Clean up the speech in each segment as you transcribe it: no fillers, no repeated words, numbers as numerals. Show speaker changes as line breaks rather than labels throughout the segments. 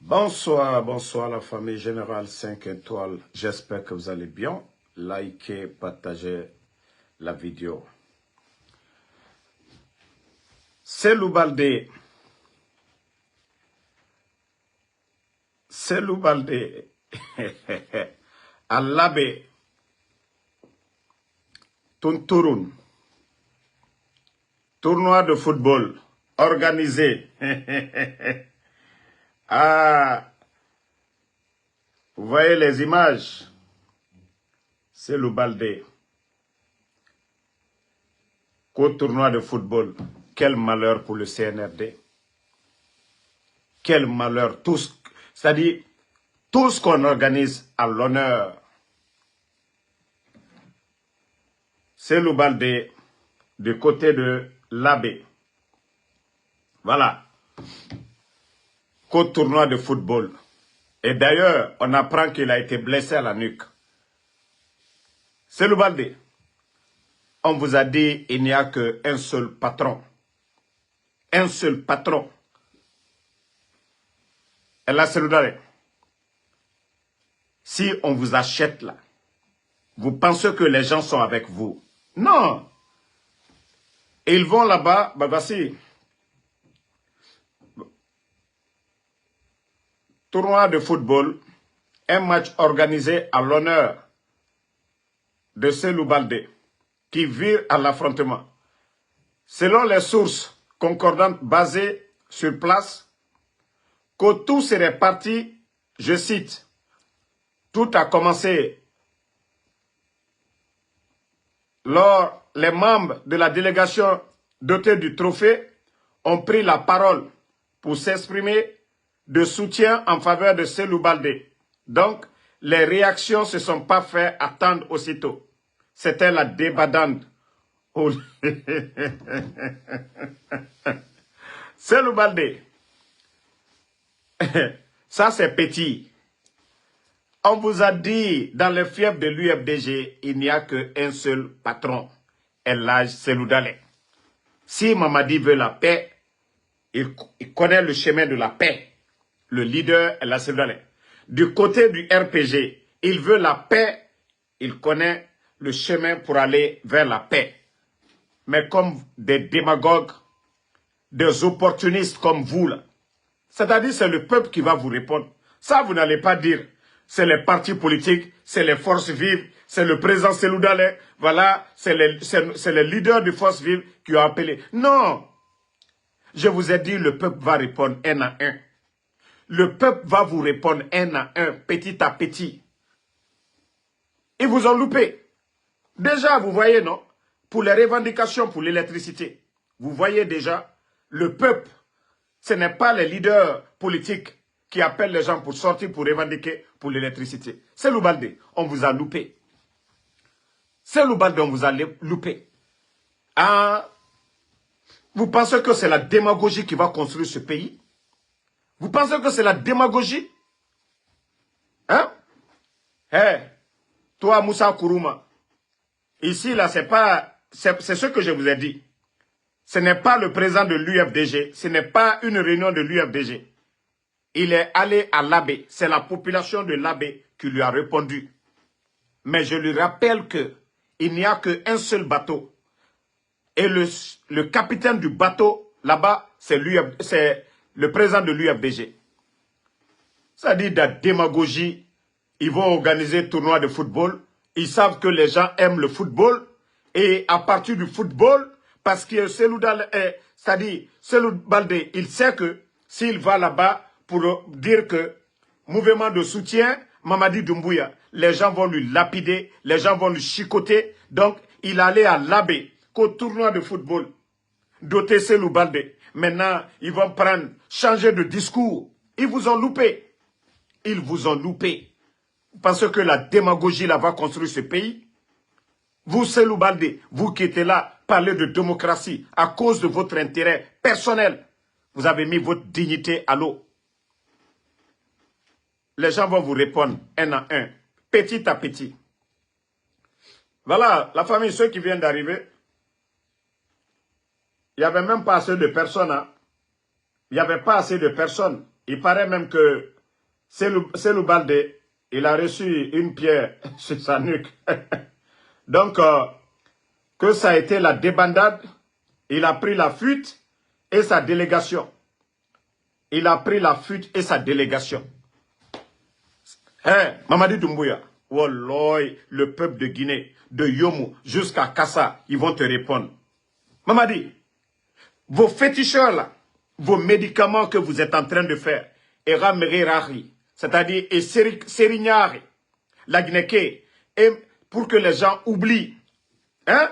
Bonsoir, bonsoir la famille Générale 5 étoiles. J'espère que vous allez bien. Likez, partagez la vidéo. Selou Baldé. Selou Baldé. À l'abbé. Tunturun. Tournoi de football organisé. Ah, vous voyez les images. Selou Baldé. Qu'au tournoi de football. Quel malheur pour le CNRD. Quel malheur. C'est-à-dire, tout ce qu'on organise à l'honneur. Selou Baldé, du côté de l'abbé. Voilà. Qu'au tournoi de football. Et d'ailleurs, on apprend qu'il a été blessé à la nuque. Selou Baldé, on vous a dit il n'y a qu'un seul patron. Un seul patron. Et là, Selou Baldé, si on vous achète là, vous pensez que les gens sont avec vous. Non. Et ils vont là-bas, bah voici. Tournoi de football, un match organisé à l'honneur de Selou Baldé, qui vire à l'affrontement. Selon les sources concordantes basées sur place, que tout serait parti, je cite, tout a commencé lors les membres de la délégation dotée du trophée ont pris la parole pour s'exprimer de soutien en faveur de Selou Baldé. Donc, les réactions ne se sont pas fait attendre aussitôt. C'était la débandade. Oh. Selou Baldé, ça c'est petit. On vous a dit, dans le fief de l'UFDG, il n'y a qu'un seul patron, El Hadj Selou Baldé. Si Mamadi veut la paix, il connaît le chemin de la paix. Le leader El Hadj Selou Baldé. Du côté du RPG, il veut la paix, il connaît le chemin pour aller vers la paix. Mais comme des démagogues, des opportunistes comme vous, là, c'est-à-dire c'est le peuple qui va vous répondre. Ça, vous n'allez pas dire, c'est les partis politiques, c'est les forces vives, c'est le président Selou Baldé, voilà, c'est les leaders des forces vives qui ont appelé. Non! Je vous ai dit, le peuple va répondre un à un. Le peuple va vous répondre un à un, petit à petit. Ils vous ont loupé. Déjà, vous voyez, non? Pour les revendications pour l'électricité, vous voyez déjà, le peuple, ce n'est pas les leaders politiques qui appellent les gens pour sortir, pour revendiquer pour l'électricité. Selou Baldé, on vous a loupé. Selou Baldé, on vous a loupé. Ah, vous pensez que c'est la démagogie qui va construire ce pays? Vous pensez que c'est la démagogie? Hein? Hé, toi, Moussa Kourouma, ici, là, c'est ce que je vous ai dit. Ce n'est pas le président de l'UFDG, ce n'est pas une réunion de l'UFDG. Il est allé à l'abbé, c'est la population de l'abbé qui lui a répondu. Mais je lui rappelle qu'il n'y a qu'un seul bateau. Et le capitaine du bateau, là-bas, c'est le président de l'UFDG. Ça dit de la démagogie. Ils vont organiser un tournoi de football. Ils savent que les gens aiment le football. Et à partir du football, parce que Selou Baldé, il sait que s'il va là-bas pour dire que mouvement de soutien, Mamadi Doumbouya, les gens vont lui lapider, les gens vont lui chicoter. Donc, il allait à l'abbé, qu'au tournoi de football, doter Selou Baldé. Maintenant, ils vont changer de discours. Ils vous ont loupé. Ils vous ont loupé. Parce que la démagogie là va construire ce pays. Vous, Selou Baldé, vous qui êtes là, parlez de démocratie à cause de votre intérêt personnel. Vous avez mis votre dignité à l'eau. Les gens vont vous répondre un à un, petit à petit. Voilà, la famille, ceux qui viennent d'arriver, il n'y avait même pas assez de personnes. Hein. Il n'y avait pas assez de personnes. Il paraît même que Selou Balde, il a reçu une pierre sur sa nuque. Donc, que ça a été la débandade, il a pris la fuite et sa délégation. Il a pris la fuite et sa délégation. Hein, Mamadi Doumbouya, Walloy, le peuple de Guinée, de Yomo jusqu'à Kassa, ils vont te répondre. Mamadi, vos féticheurs là, vos médicaments que vous êtes en train de faire, c'est-à-dire et Serignari, la Guinée, et pour que les gens oublient. Hein?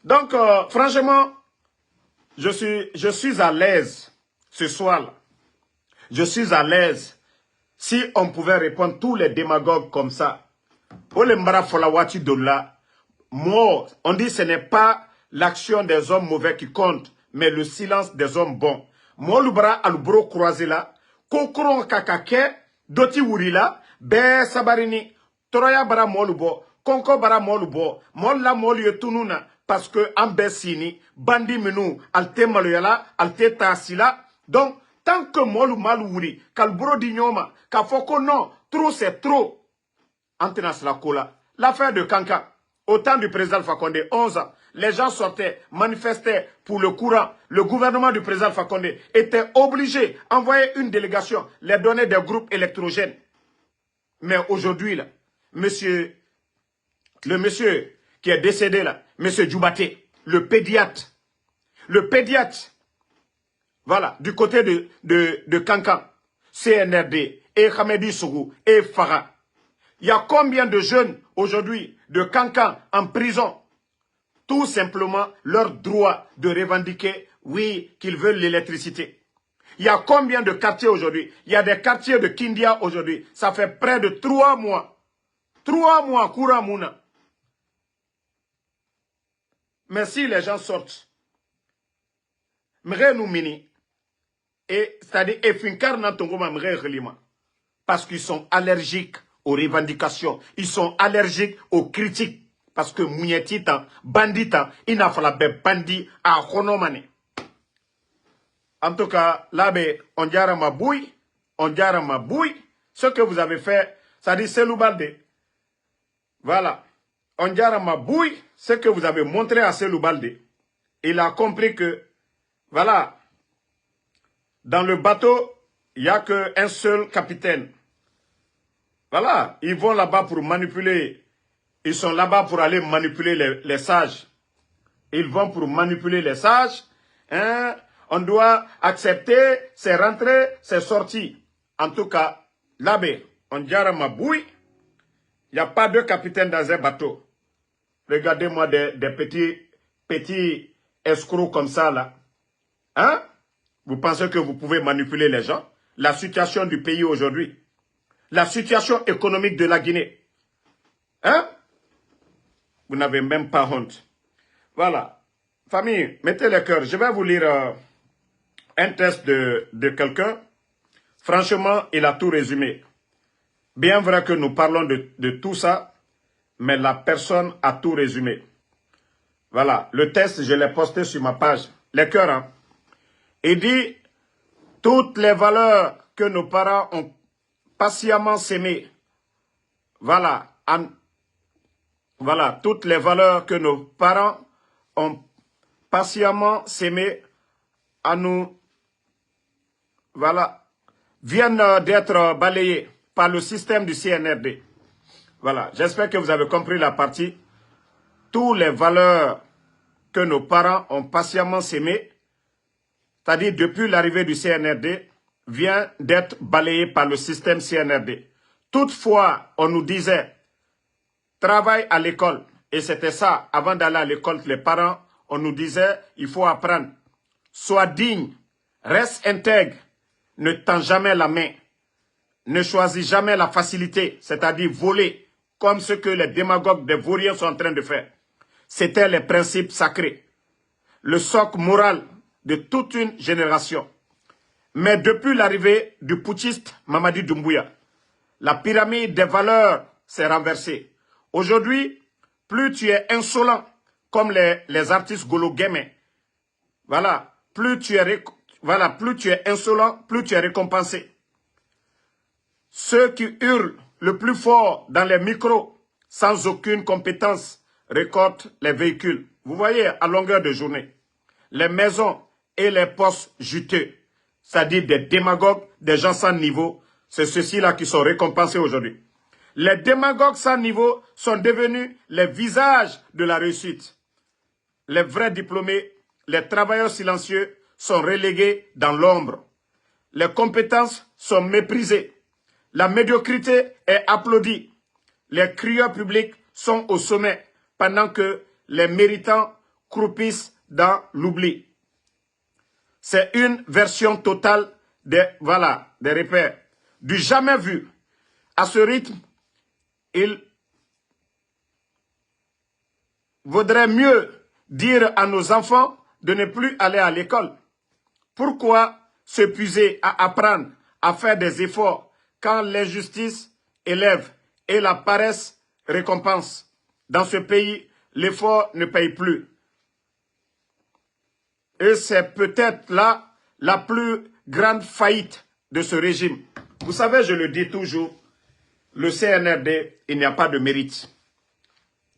Donc, franchement, je suis à l'aise ce soir-là. Je suis à l'aise. Si on pouvait répondre tous les démagogues comme ça. Moi, on dit que ce n'est pas l'action des hommes mauvais qui compte, mais le silence des hommes bons. Moi, le bras à l'ubro croisé là, kokron kakake, doti wurila, be sabarini, troya bara molubo, konko bara molubo, molla molu tununa, parce que ambesini, bandi menu, alte maloyala, alte tasila. Donc, tant que molu malouuri, kalbro dignoma, ka foko non, trop c'est trop. Antenas la cola. L'affaire de Kanka. Au temps du président Alpha Condé, 11 ans, les gens sortaient, manifestaient pour le courant. Le gouvernement du président Alpha Condé était obligé d'envoyer une délégation, les donner des groupes électrogènes. Mais aujourd'hui, là, le monsieur qui est décédé là, monsieur Djoubaté, le pédiatre, voilà, du côté de Kankan, CNRD, et Hamedi Sougou, et Farah. Il y a combien de jeunes aujourd'hui de Kankan en prison? Tout simplement leur droit de revendiquer, oui, qu'ils veulent l'électricité. Il y a combien de quartiers aujourd'hui? Il y a des quartiers de Kindia aujourd'hui. Ça fait près de 3 mois. 3 mois, Kouramuna. Mais si les gens sortent, c'est-à-dire, parce qu'ils sont allergiques aux revendications. Ils sont allergiques aux critiques. Parce que Mounietita, bandita, il n'a pas bandit à Honomane. En tout cas, là, on dirait ma bouille. Ce que vous avez fait, ça dit Selou Balde. Voilà. On dirait ma bouille. Ce que vous avez montré à Selou Balde. Il a compris que, voilà, dans le bateau, il n'y a qu'un seul capitaine. Voilà, ils vont là-bas pour manipuler. Ils sont là-bas pour aller manipuler les sages. Ils vont pour manipuler les sages. Hein? On doit accepter ses rentrées, ses sorties. En tout cas, là-bas, on dirait ma bouille. Il n'y a pas de capitaine dans un bateau. Regardez-moi des petits escrocs comme ça, là. Hein? Vous pensez que vous pouvez manipuler les gens? La situation du pays aujourd'hui. La situation économique de la Guinée. Hein? Vous n'avez même pas honte. Voilà. Famille, mettez le cœur. Je vais vous lire un texte de quelqu'un. Franchement, il a tout résumé. Bien vrai que nous parlons de tout ça, mais la personne a tout résumé. Voilà. Le texte, je l'ai posté sur ma page. Les cœurs, hein? Il dit, toutes les valeurs que nos parents ont patiemment s'aimer. Voilà. Voilà. Toutes les valeurs que nos parents ont patiemment s'aimer à nous, voilà, viennent d'être balayées par le système du CNRD. Voilà. J'espère que vous avez compris la partie. Toutes les valeurs que nos parents ont patiemment s'aimer, c'est-à-dire depuis l'arrivée du CNRD, vient d'être balayé par le système CNRD. Toutefois, on nous disait, travaille à l'école. Et c'était ça, avant d'aller à l'école, les parents, on nous disait, il faut apprendre. Sois digne, reste intègre, ne tends jamais la main. Ne choisis jamais la facilité, c'est-à-dire voler, comme ce que les démagogues des vauriens sont en train de faire. C'était les principes sacrés. Le socle moral de toute une génération. Mais depuis l'arrivée du putschiste Mamadi Doumbouya, la pyramide des valeurs s'est renversée. Aujourd'hui, plus tu es insolent, comme les artistes Golo Guémé, voilà, plus tu es insolent, plus tu es récompensé. Ceux qui hurlent le plus fort dans les micros, sans aucune compétence, récoltent les véhicules. Vous voyez, à longueur de journée, les maisons et les postes juteux, c'est-à-dire des démagogues, des gens sans niveau, c'est ceux-ci-là qui sont récompensés aujourd'hui. Les démagogues sans niveau sont devenus les visages de la réussite. Les vrais diplômés, les travailleurs silencieux sont relégués dans l'ombre. Les compétences sont méprisées. La médiocrité est applaudie. Les crieurs publics sont au sommet pendant que les méritants croupissent dans l'oubli. C'est une version totale des repères. Du jamais vu. À ce rythme, il vaudrait mieux dire à nos enfants de ne plus aller à l'école. Pourquoi s'épuiser à apprendre, à faire des efforts quand l'injustice élève et la paresse récompense? Dans ce pays, l'effort ne paye plus. Et c'est peut-être là la plus grande faillite de ce régime. Vous savez, je le dis toujours, le CNRD, il n'y a pas de mérite.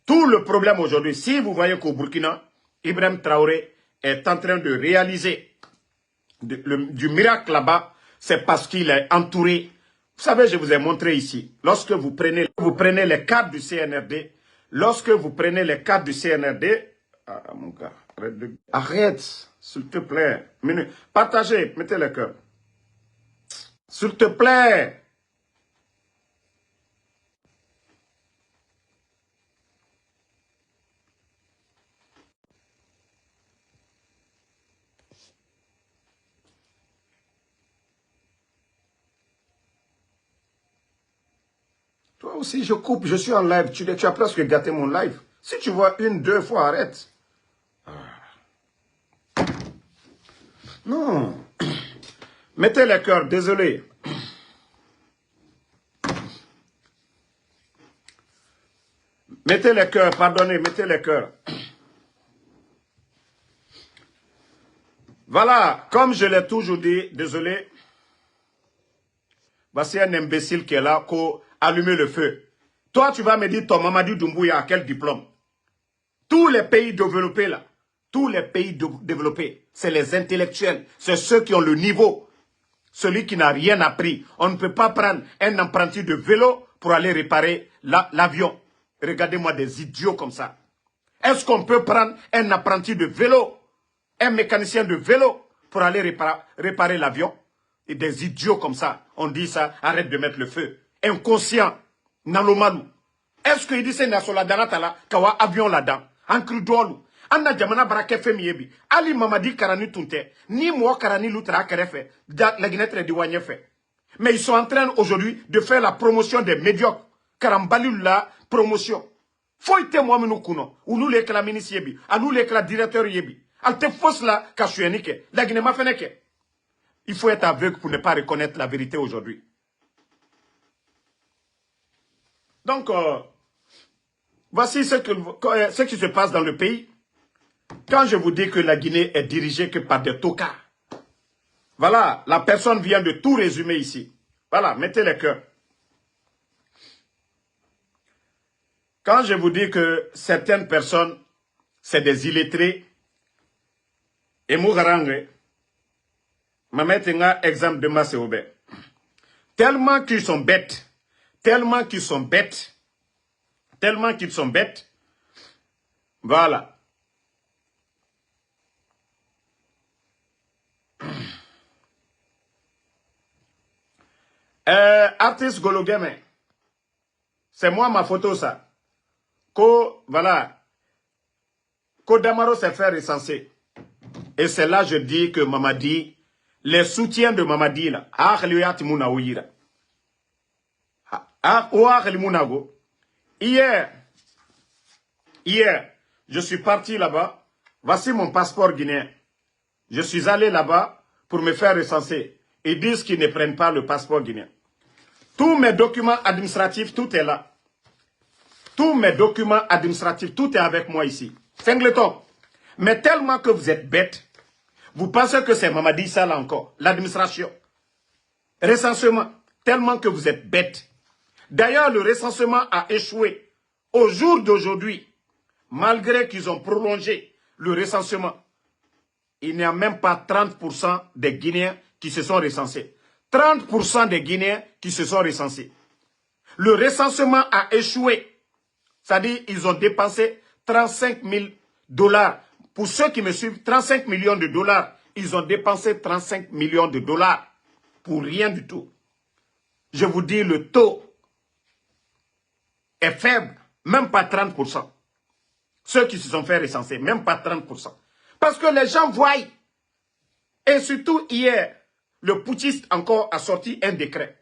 Tout le problème aujourd'hui, si vous voyez qu'au Burkina, Ibrahim Traoré est en train de réaliser du miracle là-bas, c'est parce qu'il est entouré. Vous savez, je vous ai montré ici, lorsque vous prenez les cadres du CNRD, ah mon gars, arrête, s'il te plaît, partagez, mettez le cœur. S'il te plaît. Toi aussi, je coupe, je suis en live. Tu as presque gâté mon live. Si tu vois une, deux fois, arrête. Non. Mettez les cœurs, désolé. Mettez les cœurs, pardonnez, mettez les cœurs. Voilà, comme je l'ai toujours dit, désolé. Voici un imbécile qui est là, qui a allumé le feu. Toi, tu vas me dire, ton Mamadi Doumbouya a quel diplôme? Tous les pays développés là, tous les pays développés, c'est les intellectuels, c'est ceux qui ont le niveau. Celui qui n'a rien appris. On ne peut pas prendre un apprenti de vélo pour aller réparer l'avion. Regardez-moi des idiots comme ça. Est-ce qu'on peut prendre un apprenti de vélo, un mécanicien de vélo pour aller réparer l'avion? Et des idiots comme ça, on dit ça, arrête de mettre le feu. Inconscient, nalomalou. Est-ce qu'il dit c'est nasola danatala kawa avion là-dedans? Ankru dolu. Anna jamana barake femiebi. Ali mamadi karani tunte. Ni moi karani lutra kerefe. La guinetre di wanyefe. Mais ils sont en train aujourd'hui de faire la promotion des médiocres. Karambalul la promotion. Faut te moi menu kuno. Ou nous les la ministre yebi. A nous les la directeur yebi. Alte fausse la kashuenike. La guinema feneke. Il faut être aveugle pour ne pas reconnaître la vérité aujourd'hui. Donc, voici ce qui se passe dans le pays. Quand je vous dis que la Guinée est dirigée que par des tocards. Voilà, la personne vient de tout résumer ici. Voilà, mettez les cœurs. Quand je vous dis que certaines personnes, c'est des illettrés, et Mougarangé, ma mettre un exemple de Masséoube. Tellement qu'ils sont bêtes, tellement qu'ils sont bêtes, voilà. Artiste Gologame, c'est moi ma photo ça. Voilà. Damaro s'est fait recenser. Et c'est là je dis que Mamadi, les soutiens de Mamadi là, hier, je suis parti là-bas. Voici mon passeport guinéen. Je suis allé là-bas pour me faire recenser. Ils disent qu'ils ne prennent pas le passeport guinéen. Tous mes documents administratifs, tout est là. Tous mes documents administratifs, tout est avec moi ici. Singleton. Mais tellement que vous êtes bêtes, vous pensez que c'est Mamadi ça là encore, l'administration. Recensement. tellement que vous êtes bêtes. D'ailleurs, le recensement a échoué. Au jour d'aujourd'hui, malgré qu'ils ont prolongé le recensement, il n'y a même pas 30% des Guinéens qui se sont recensés. 30% des Guinéens qui se sont recensés. Le recensement a échoué. C'est-à-dire qu'ils ont dépensé 35 000 $. Pour ceux qui me suivent, 35 millions de dollars. Ils ont dépensé 35 millions de dollars pour rien du tout. Je vous dis, le taux est faible, même pas 30%. Ceux qui se sont fait recenser, même pas 30%. Parce que les gens voient. Et surtout hier, le putschiste encore a sorti un décret.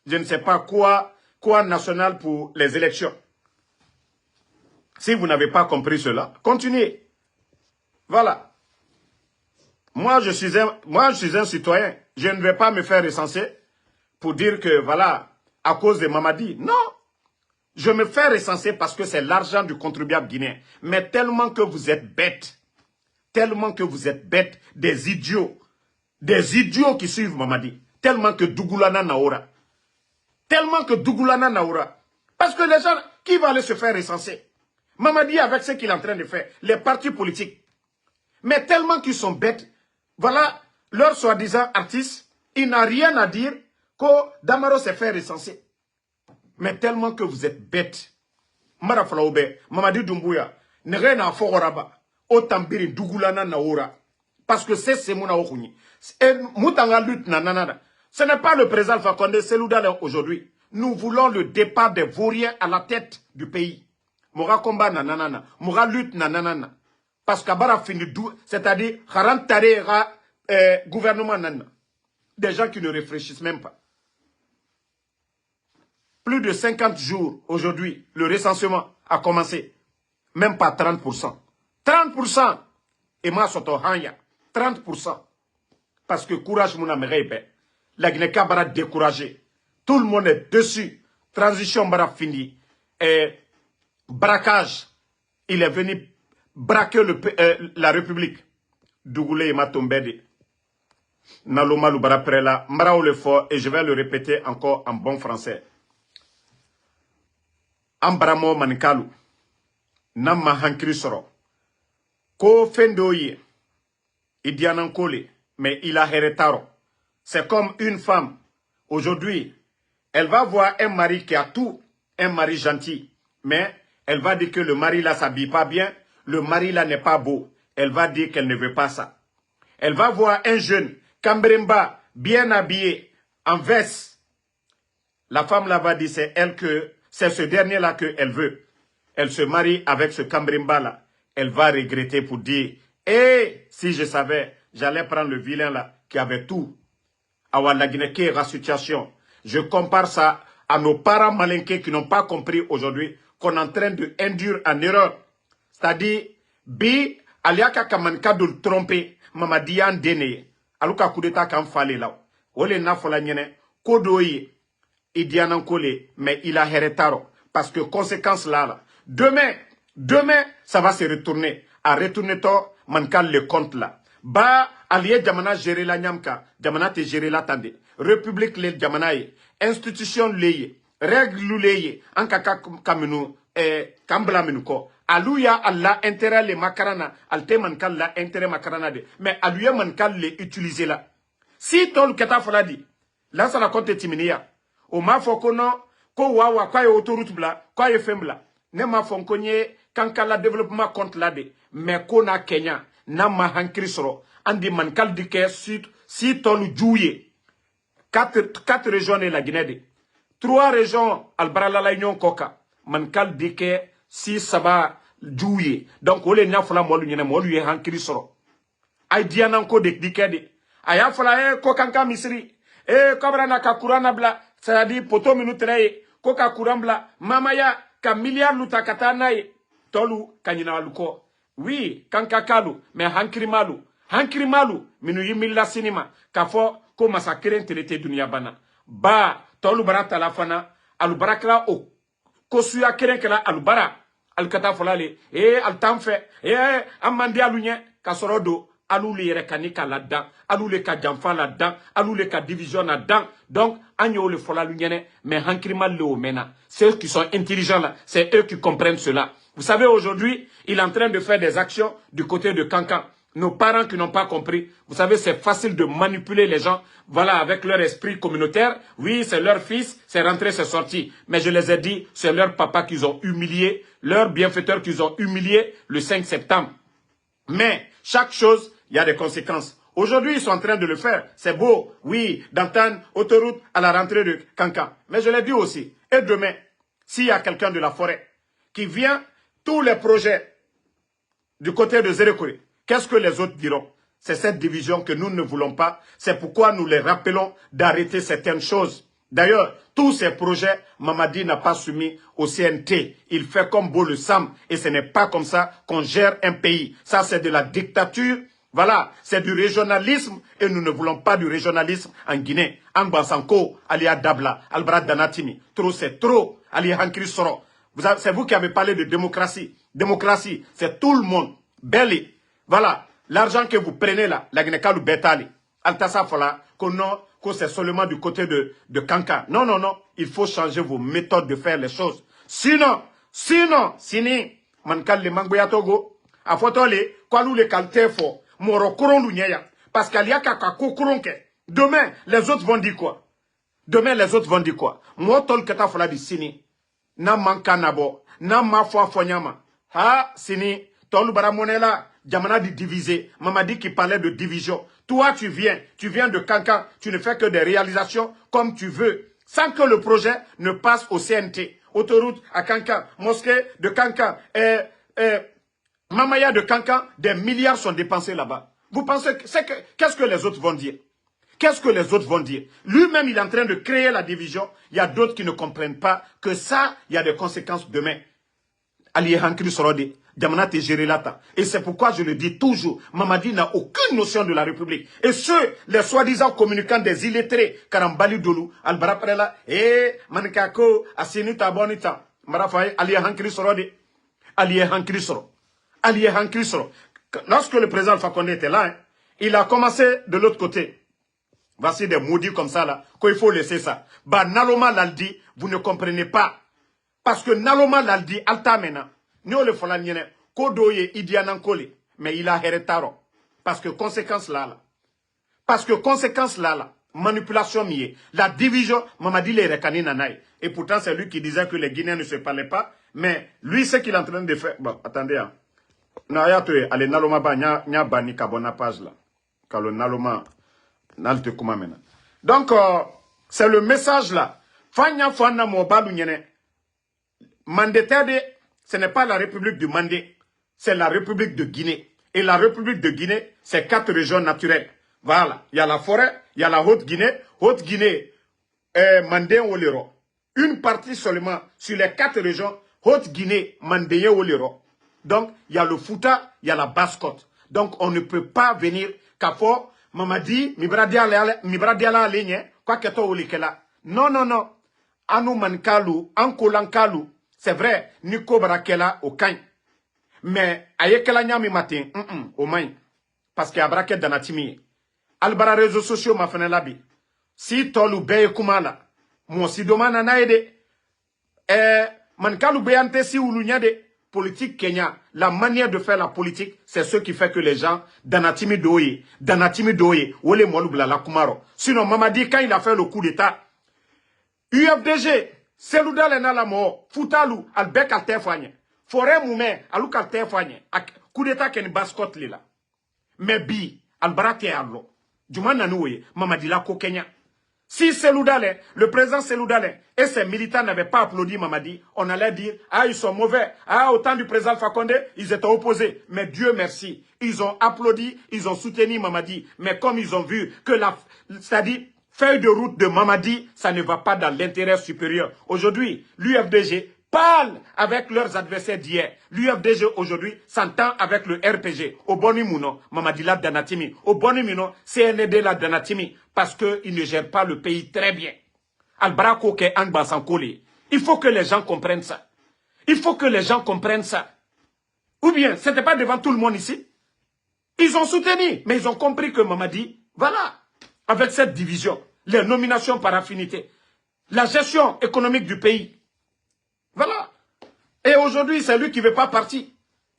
Je ne sais pas quoi national pour les élections. Si vous n'avez pas compris cela, continuez. Voilà. Moi, je suis un citoyen. Je ne vais pas me faire recenser pour dire que, voilà, à cause de Mamadi. Non. Je me fais recenser parce que c'est l'argent du contribuable guinéen. Mais tellement que vous êtes bêtes. Tellement que vous êtes bêtes, des idiots qui suivent Mamadi. Tellement que Dougoulana Naora. Tellement que Dougoulana Naora. Parce que les gens, qui va aller se faire recenser? Mamadi avec ce qu'il est en train de faire, les partis politiques. Mais tellement qu'ils sont bêtes, voilà, leur soi-disant artiste, il n'a rien à dire que Damaro s'est fait recenser. Mais tellement que vous êtes bêtes. Maraflaoube, Mamadi Doumbouya, n'est n'a foraba, otambiri Dougoulana Naora. Parce que c'est mon aouni. Et Moutanga lutte nanana. Ce n'est pas le président Alpha Condé, c'est Loudal aujourd'hui. Nous voulons le départ des vauriens à la tête du pays. Moura combat nanana, moura lutte nanana. Parce qu'Abara finit d'où, c'est-à-dire, Harantare gouvernement nanana. Des gens qui ne réfléchissent même pas. Plus de 50 jours aujourd'hui, le recensement a commencé. Même pas 30%. 30%. Et moi, soto hanya. 30%. Parce que courage, mon ami, la Guinée-Ka bara découragé. Tout le monde est dessus. Transition bara fini. Et braquage. Il est venu braquer la République. Dougoulé et Matombede. Nalomalou bara prela. Mbrao le fort. Et je vais le répéter encore en bon français. Ambramo manikalu. Namma hankri soro. Ko fendoye. Idianankole. Mais il a héritaro. C'est comme une femme. Aujourd'hui, elle va voir un mari qui a tout. Un mari gentil. Mais elle va dire que le mari là s'habille pas bien. Le mari là n'est pas beau. Elle va dire qu'elle ne veut pas ça. Elle va voir un jeune. Kambremba, bien habillé. En veste. La femme là va dire c'est elle que... C'est ce dernier là qu'elle veut. Elle se marie avec ce Kambremba là. Elle va regretter pour dire, si je savais, j'allais prendre le vilain là, qui avait tout. Awa la Guinée, la situation. Je compare ça à nos parents malinqués qui n'ont pas compris aujourd'hui qu'on est en train de induire en erreur. C'est-à-dire, bi, aliaka kamanka de le tromper, mamadian dene, aluka kudeta kam fale là. Ole na fola nyene, kodoye, idianankole, mais il a héritaro. Parce que conséquence là, demain, ça va se retourner. À retourner to, mankal le compte là. Ba, allié Djamana gérer la nyamka, Djamana te gérer la tande. République le Djamanaye, institution leye, règle leye, ankaka kamenu, kambla menuko. Aluya Allah intérêt le makarana, alte mankal la intérêt makarana de. Mais aluya mankal le utiliser là. Si tol keta foladi, là ça la compte timinia. O ma fokono, ko wawa, kwa ye autoroute bla, kwa ye fembla. Ne ma fonkonye, kankala développement compte là de. Mais kona Kenya, na ma hankri soro. Andi mankal dike si tolu djouye. 4 régions de la Guinée de. 3 régions, albarala la union koka. Mankal dike si saba djouye. Donc, ole nya fala molu nyene molu ye hankri soro. Ay diananko de dike de. Aya fala kokanka misri. Kobra na kakurana bla. C'est-à-dire, poto minutreye. Koka kurambla. Mamaya, ka milliard lutakata naye. Tolu, kanyina waluko. Oui, kankakalu, mais hankrimalu. Hankrimalu, minu yimilla sinima. Kafo, ko masakren telete dunia bana. Ba, tolu barata la fana. Alubarakla o. Kosuya kerenkela alubara. Alkata folale. Altamfe. Amandi alunye. Kasorodo. alou le rekanika là-dedans, alou le ka janfa là-dedans, alou le ka division là-dedans. Donc, agno le fola l'unienne, mais hankrima le omena. Ceux qui sont intelligents là, c'est eux qui comprennent cela. Vous savez, aujourd'hui, il est en train de faire des actions du côté de Kankan. Nos parents qui n'ont pas compris, vous savez, c'est facile de manipuler les gens, voilà, avec leur esprit communautaire. Oui, c'est leur fils, c'est rentré, c'est sorti. Mais je les ai dit, c'est leur papa qu'ils ont humilié, leur bienfaiteur qu'ils ont humilié le 5 septembre. Mais chaque chose, il y a des conséquences. Aujourd'hui, ils sont en train de le faire. C'est beau, oui, d'entendre autoroute à la rentrée de Kankan. Mais je l'ai dit aussi, et demain, s'il y a quelqu'un de la forêt qui vient, tous les projets du côté de Zérekouré, qu'est-ce que les autres diront? C'est cette division que nous ne voulons pas. C'est pourquoi nous les rappelons d'arrêter certaines choses. D'ailleurs, tous ces projets, Mamadi n'a pas soumis au CNT. Il fait comme beau le Sam. Et ce n'est pas comme ça qu'on gère un pays. Ça, c'est de la dictature. Voilà, c'est du régionalisme. Et nous ne voulons pas du régionalisme en Guinée. Anbansanko, Alia Dabla, Albrat Danatimi. Trop, c'est trop. Ali Hankri Soro. C'est vous qui avez parlé de démocratie. Démocratie, c'est tout le monde. Belli. Voilà, l'argent que vous prenez là, la Guinée-Kalou Betali, Altassa Fola, que c'est seulement du côté de Kanka. Non, non, non, il faut changer vos méthodes de faire les choses. Sinon, mankal le mangboya togo, a fotole, kwa nous le kalte fo, moro koron l'unyaya, parce qu'il y a kakako koronke. Demain, les autres vont dire quoi? Demain, les autres vont dire quoi? Moi, tol keta fola di sini, na manka nabo, na ma foi fonyama. Ha, sini, tol baramonela, Jamana dit diviser. Mamadi qui parlait de division. Toi, tu viens de Kankan. Tu ne fais que des réalisations comme tu veux. Sans que le projet ne passe au CNT. Autoroute à Kankan. Mosquée de Kankan. Mamaya de Kankan. Des milliards sont dépensés là-bas. Vous pensez qu'est-ce que les autres vont dire? Qu'est-ce que les autres vont dire? Lui-même, il est en train de créer la division. Il y a d'autres qui ne comprennent pas que ça, il y a des conséquences demain. Ali Hankri Sorodi. Diamana te géré là. Et c'est pourquoi je le dis toujours, Mamadi n'a aucune notion de la République. Et ceux, les soi-disant communicants des illettrés, Karambali Dolou, Albara Prela, Manikako, Asinita Bonita, Marafaye, Ali Hankri Sorodi, Ali Hankri Soro, Ali Hankri Soro. Lorsque le président Fakonde était là, hein, il a commencé de l'autre côté. Voici des maudits comme ça là, qu'il faut laisser ça. Bah, Naloma Laldi, vous ne comprenez pas. Parce que Naloma Laldi, Alta Mena, Nous le fola nyene kodoye idianankole mais il a hérétaro parce que conséquence là parce que conséquence là manipulation mié la division Mamadi les rekani nanaï et pourtant c'est lui qui disait que les Guinéens ne se parlaient pas mais lui ce qu'il est en train de faire bon attendez hein na ya to ale naloma ba nya bani kabona page là kalo naloma nalte kuma mena donc c'est le message là fanya fana mo balu nyene mandataire de ce n'est pas la République du Mandé, c'est la République de Guinée. Et la République de Guinée, c'est 4 régions naturelles. Voilà, il y a la forêt, il y a la Haute-Guinée, Mandé Olero. Une partie seulement sur les 4 régions, Haute-Guinée, Mandé Olero. Donc, il y a le Fouta, il y a la Basse-Côte. Donc, on ne peut pas venir, Kafo, Mamadi, Mibradiala Ligne, quoi que toi, Olikela. Non, non, non. Anou Mankalu, Ankolankalu. C'est vrai, Nico Barakela au Kain. Mais, ayekela nyami matin, au main. Parce qu'il y a braquet dans la timie. Albara réseaux sociaux m'a fait labi. Si tolu beye kumala, mon si domana naide, mankalu beyante si ulunyade, politique Kenya, la manière de faire la politique, c'est ce qui fait que les gens, danatimi doye, ole molubla la kumaro. Sinon, Mamadi, quand il a fait le coup d'état, UFDG, Selouda le na la mo, Foutalu, albek al tefanye. Forêt moumen, alou kal tefanye. Coup d'état ken baskot li la. Mais bi, albarake allo. Djouman nanouye, Mamadi la ko Kenya. Si Selouda le président Selouda et ses militants n'avaient pas applaudi Mamadi, on allait dire, ah ils sont mauvais. Ah au temps du président Fakonde, ils étaient opposés. Mais Dieu merci, ils ont applaudi, ils ont soutenu Mamadi. Mais comme ils ont vu que c'est-à-dire, feuille de route de Mamadi, ça ne va pas dans l'intérêt supérieur. Aujourd'hui, l'UFDG parle avec leurs adversaires d'hier. L'UFDG aujourd'hui s'entend avec le RPG. Au Bonimuno, Mamadi la Danatimi. Au Bonimuno, CND la Danatimi. Parce qu'ils ne gèrent pas le pays très bien. Albarako ke Angbasankole. Il faut que les gens comprennent ça. Il faut que les gens comprennent ça. Ou bien, ce n'était pas devant tout le monde ici. Ils ont soutenu, mais ils ont compris que Mamadi, voilà, avec cette division, les nominations par affinité, la gestion économique du pays, voilà. Et aujourd'hui, c'est lui qui ne veut pas partir.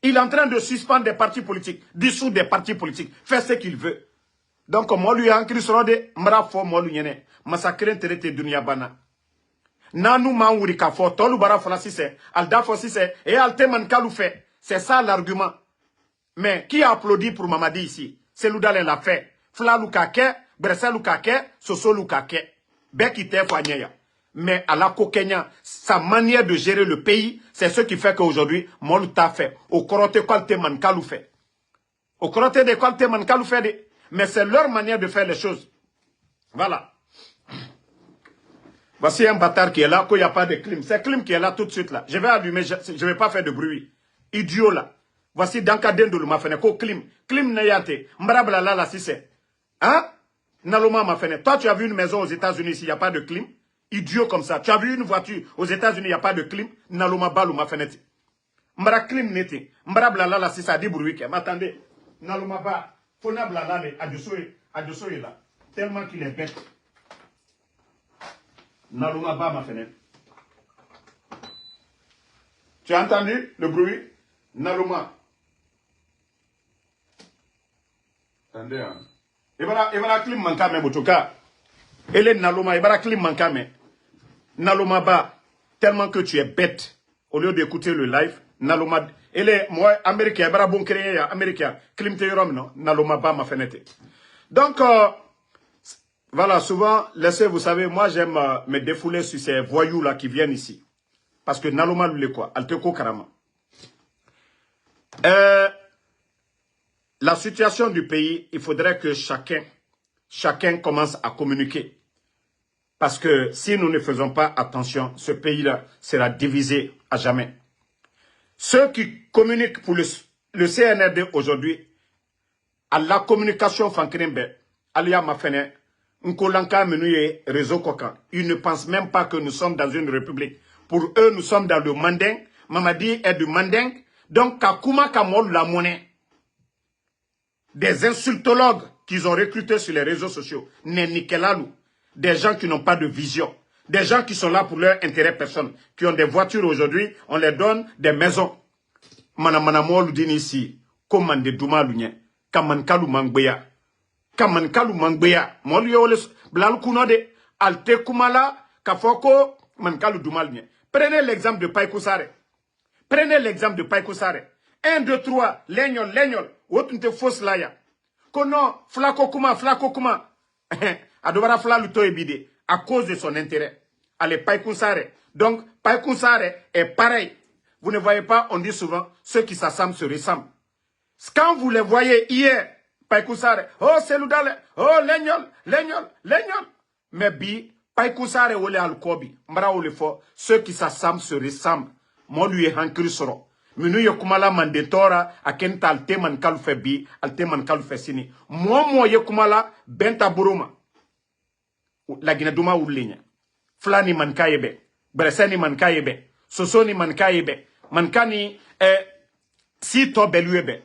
Il est en train de suspendre des partis politiques, dissoudre des partis politiques, faire ce qu'il veut. Donc, moi, lui, en Christode, Mrafo, moi, lui, massacre, traité dunia bana. Nanou, Maouri, Kafo, Tolu, Barafona, si c'est, Aldafo, si c'est, et Alteman, Kalou fait. C'est ça l'argument. Mais qui a applaudi pour Mamadi ici? C'est Loudalen l'a fait. Fla Lukake, Bressa Lukake, Soso Lukake. Bekite Fanyaya. Mais à la Kenya, sa manière de gérer le pays, c'est ce qui fait qu'aujourd'hui, Moluta fait. Au Korote Kwalteman Kalou fait. Au Korote de Kwalteman Kalou fait. Mais c'est leur manière de faire les choses. Voilà. Voici un bâtard qui est là, qu'il n'y a pas de clim. C'est clim qui est là tout de suite là. Je vais allumer, je ne vais pas faire de bruit. Idiot là. Voici Dankadendou m'a fait ko clim. Clim n'ayate. Mbrabla là là si c'est. Hein? Naloma m'a fait. Toi tu as vu une maison aux États-Unis ici, il n'y a pas de clim. Idiot comme ça. Tu as vu une voiture aux États-Unis, il n'y a pas de clim. Naloma balou m'a fait. Mbra clim n'était. Mbrabla là là si ça dit bruit. M'attendez. Naloma ba. Fona blala le adjosoye là. Tellement qu'il est bête. Naloma ba m'a fait. Tu as entendu le bruit? Naloma. Attendez, hein. Et voilà, clim manka me botoka. Elle est Naloma, et voilà, clim manka me. Naloma ba, tellement que tu es bête. Au lieu d'écouter le live, Naloma, elle est, moi, américain, voilà, bon créé, américain, clim te yorom, non, Naloma ba ma fenêtre. Donc, voilà, souvent, laissez, vous savez, moi, j'aime me défouler sur ces voyous-là qui viennent ici. Parce que Naloma, lui, quoi, Alteko Karama. La situation du pays, il faudrait que chacun commence à communiquer. Parce que si nous ne faisons pas attention, ce pays-là sera divisé à jamais. Ceux qui communiquent pour le CNRD aujourd'hui, à la communication Fankrembe, Alia Mafene, Nkolanka Menouye, Réseau Kokan, ils ne pensent même pas que nous sommes dans une république. Pour eux, nous sommes dans le Manding. Mamadi est du Manding. Donc, Kakuma Kamol la monnaie. Des insultologues qu'ils ont recrutés sur les réseaux sociaux, Nenikelalou, des gens qui n'ont pas de vision, des gens qui sont là pour leur intérêt personnel, qui ont des voitures aujourd'hui, on leur donne des maisons. Manamanamolu dinisi, Komande Doumalounya, Kamankalu Mangbeya, Kamankalu Mangbeya, Molio Blalkunode, Alte Kumala, Kafoko, Mankalu Doumalounya. Prenez l'exemple de Païkousare. Prenez l'exemple de Païkousare. 1, 2, 3, Legnol, Legnol. Autre te fausse là ya. Kono, flako kuma. Adobara fla luto ebide. À cause de son intérêt. Allez, Païkousare. Donc, Païkousare est pareil. Vous ne voyez pas, on dit souvent, ceux qui s'assemblent se ressemblent. Quand vous les voyez hier, Païkousare, oh, c'est Loudale, oh, Legnol. Mais bi, Païkousare ole al-kobi. Mbra ole fo, ceux qui s'assemblent se ressemblent. Moi, lui est hankri soro. Minu yekumala mandetora akenta alteman kalufe bi alteman kalufe sini mo yekumala benta buruma la gina duma wulinya flani mankayebe breseni mankayebe sosoni mankayebe mankani si to beluebe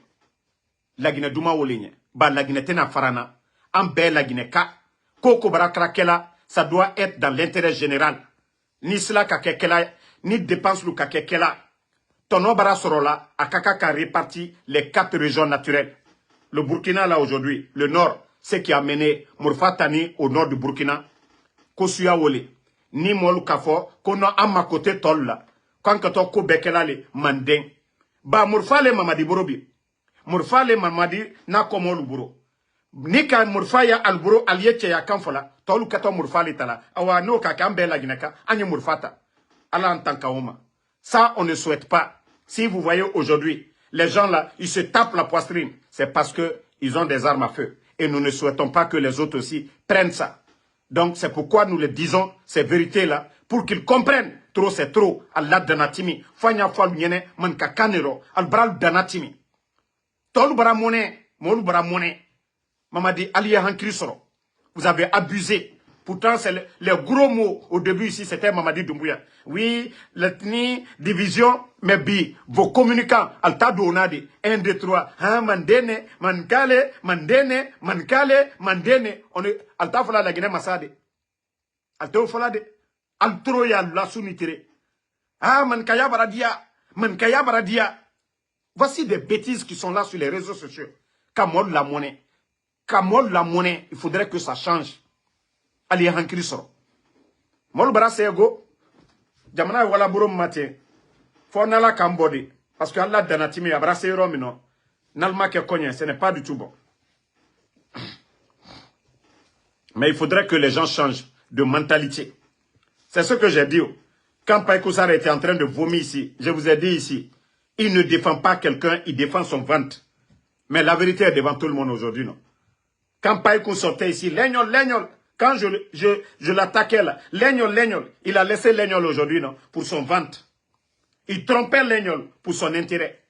la gina duma wulinya ba la gina tena farana ambe la gina ka koko barakrakela ça doit être dans l'intérêt général ni cela kakekela ni dépense lu kakekela. Tono bara sorola, Akaka a réparti les 4 régions naturelles. Le Burkina, là, aujourd'hui, le nord, c'est qui a mené Mourfatani au nord du Burkina. Kosuya Wole, ni Molu Kafo, kono amma côté tol là. Quand kato ko bekela le mandeng. Ba Mourfale Mamadi Borobi. Mourfale Mamadi na komolu buro. Nika Mourfaya alburo alieche ya kamfola. Tolu kato Mourfale tala. Awa no kakambe la gineka, anye Mourfata. Ala en tant qu'aoma. Ça, on ne souhaite pas. Si vous voyez aujourd'hui, les gens là, ils se tapent la poitrine. C'est parce qu'ils ont des armes à feu. Et nous ne souhaitons pas que les autres aussi prennent ça. Donc, c'est pourquoi nous les disons, ces vérités-là, pour qu'ils comprennent. Trop, c'est trop. Allah danatimi. Fanya falu nyene, manka kanero. Albral danatimi. Tolu baramone, molu baramone. Mamadi aliya hankri soro. Vous avez abusé Pourtant, c'est les gros mots au début ici, c'était Mamadi Doumbouya. Oui, l'ethnie, division, mais bi, vos communicants, alta donade, 1, 2, 3, hein, mandene, mankale, mandene, mankale, mandene, on est, alta fola la Guinée Massade. Alta fola de, altro ya la sunitire. Ah, mankaya baradia. Voici des bêtises qui sont là sur les réseaux sociaux. Kamol la monnaie. Kamol la monnaie, il faudrait que ça change. Ali hankiri soro. Mol bara sego. Jamana wala buro matin. Fo nala kambodi. Parce que Allah danatimi abra sero mino. Nalma ke konye, ce n'est pas du tout bon. Mais il faudrait que les gens changent de mentalité. C'est ce que j'ai dit. Quand Païko Sarr était en train de vomir ici, je vous ai dit ici, il ne défend pas quelqu'un, il défend son ventre. Mais la vérité est devant tout le monde aujourd'hui, non? Quand Païko sortait ici, Légnol, quand je l'attaquais là, Légnol, il a laissé Légnol aujourd'hui, non? Pour son ventre. Il trompait Légnol pour son intérêt.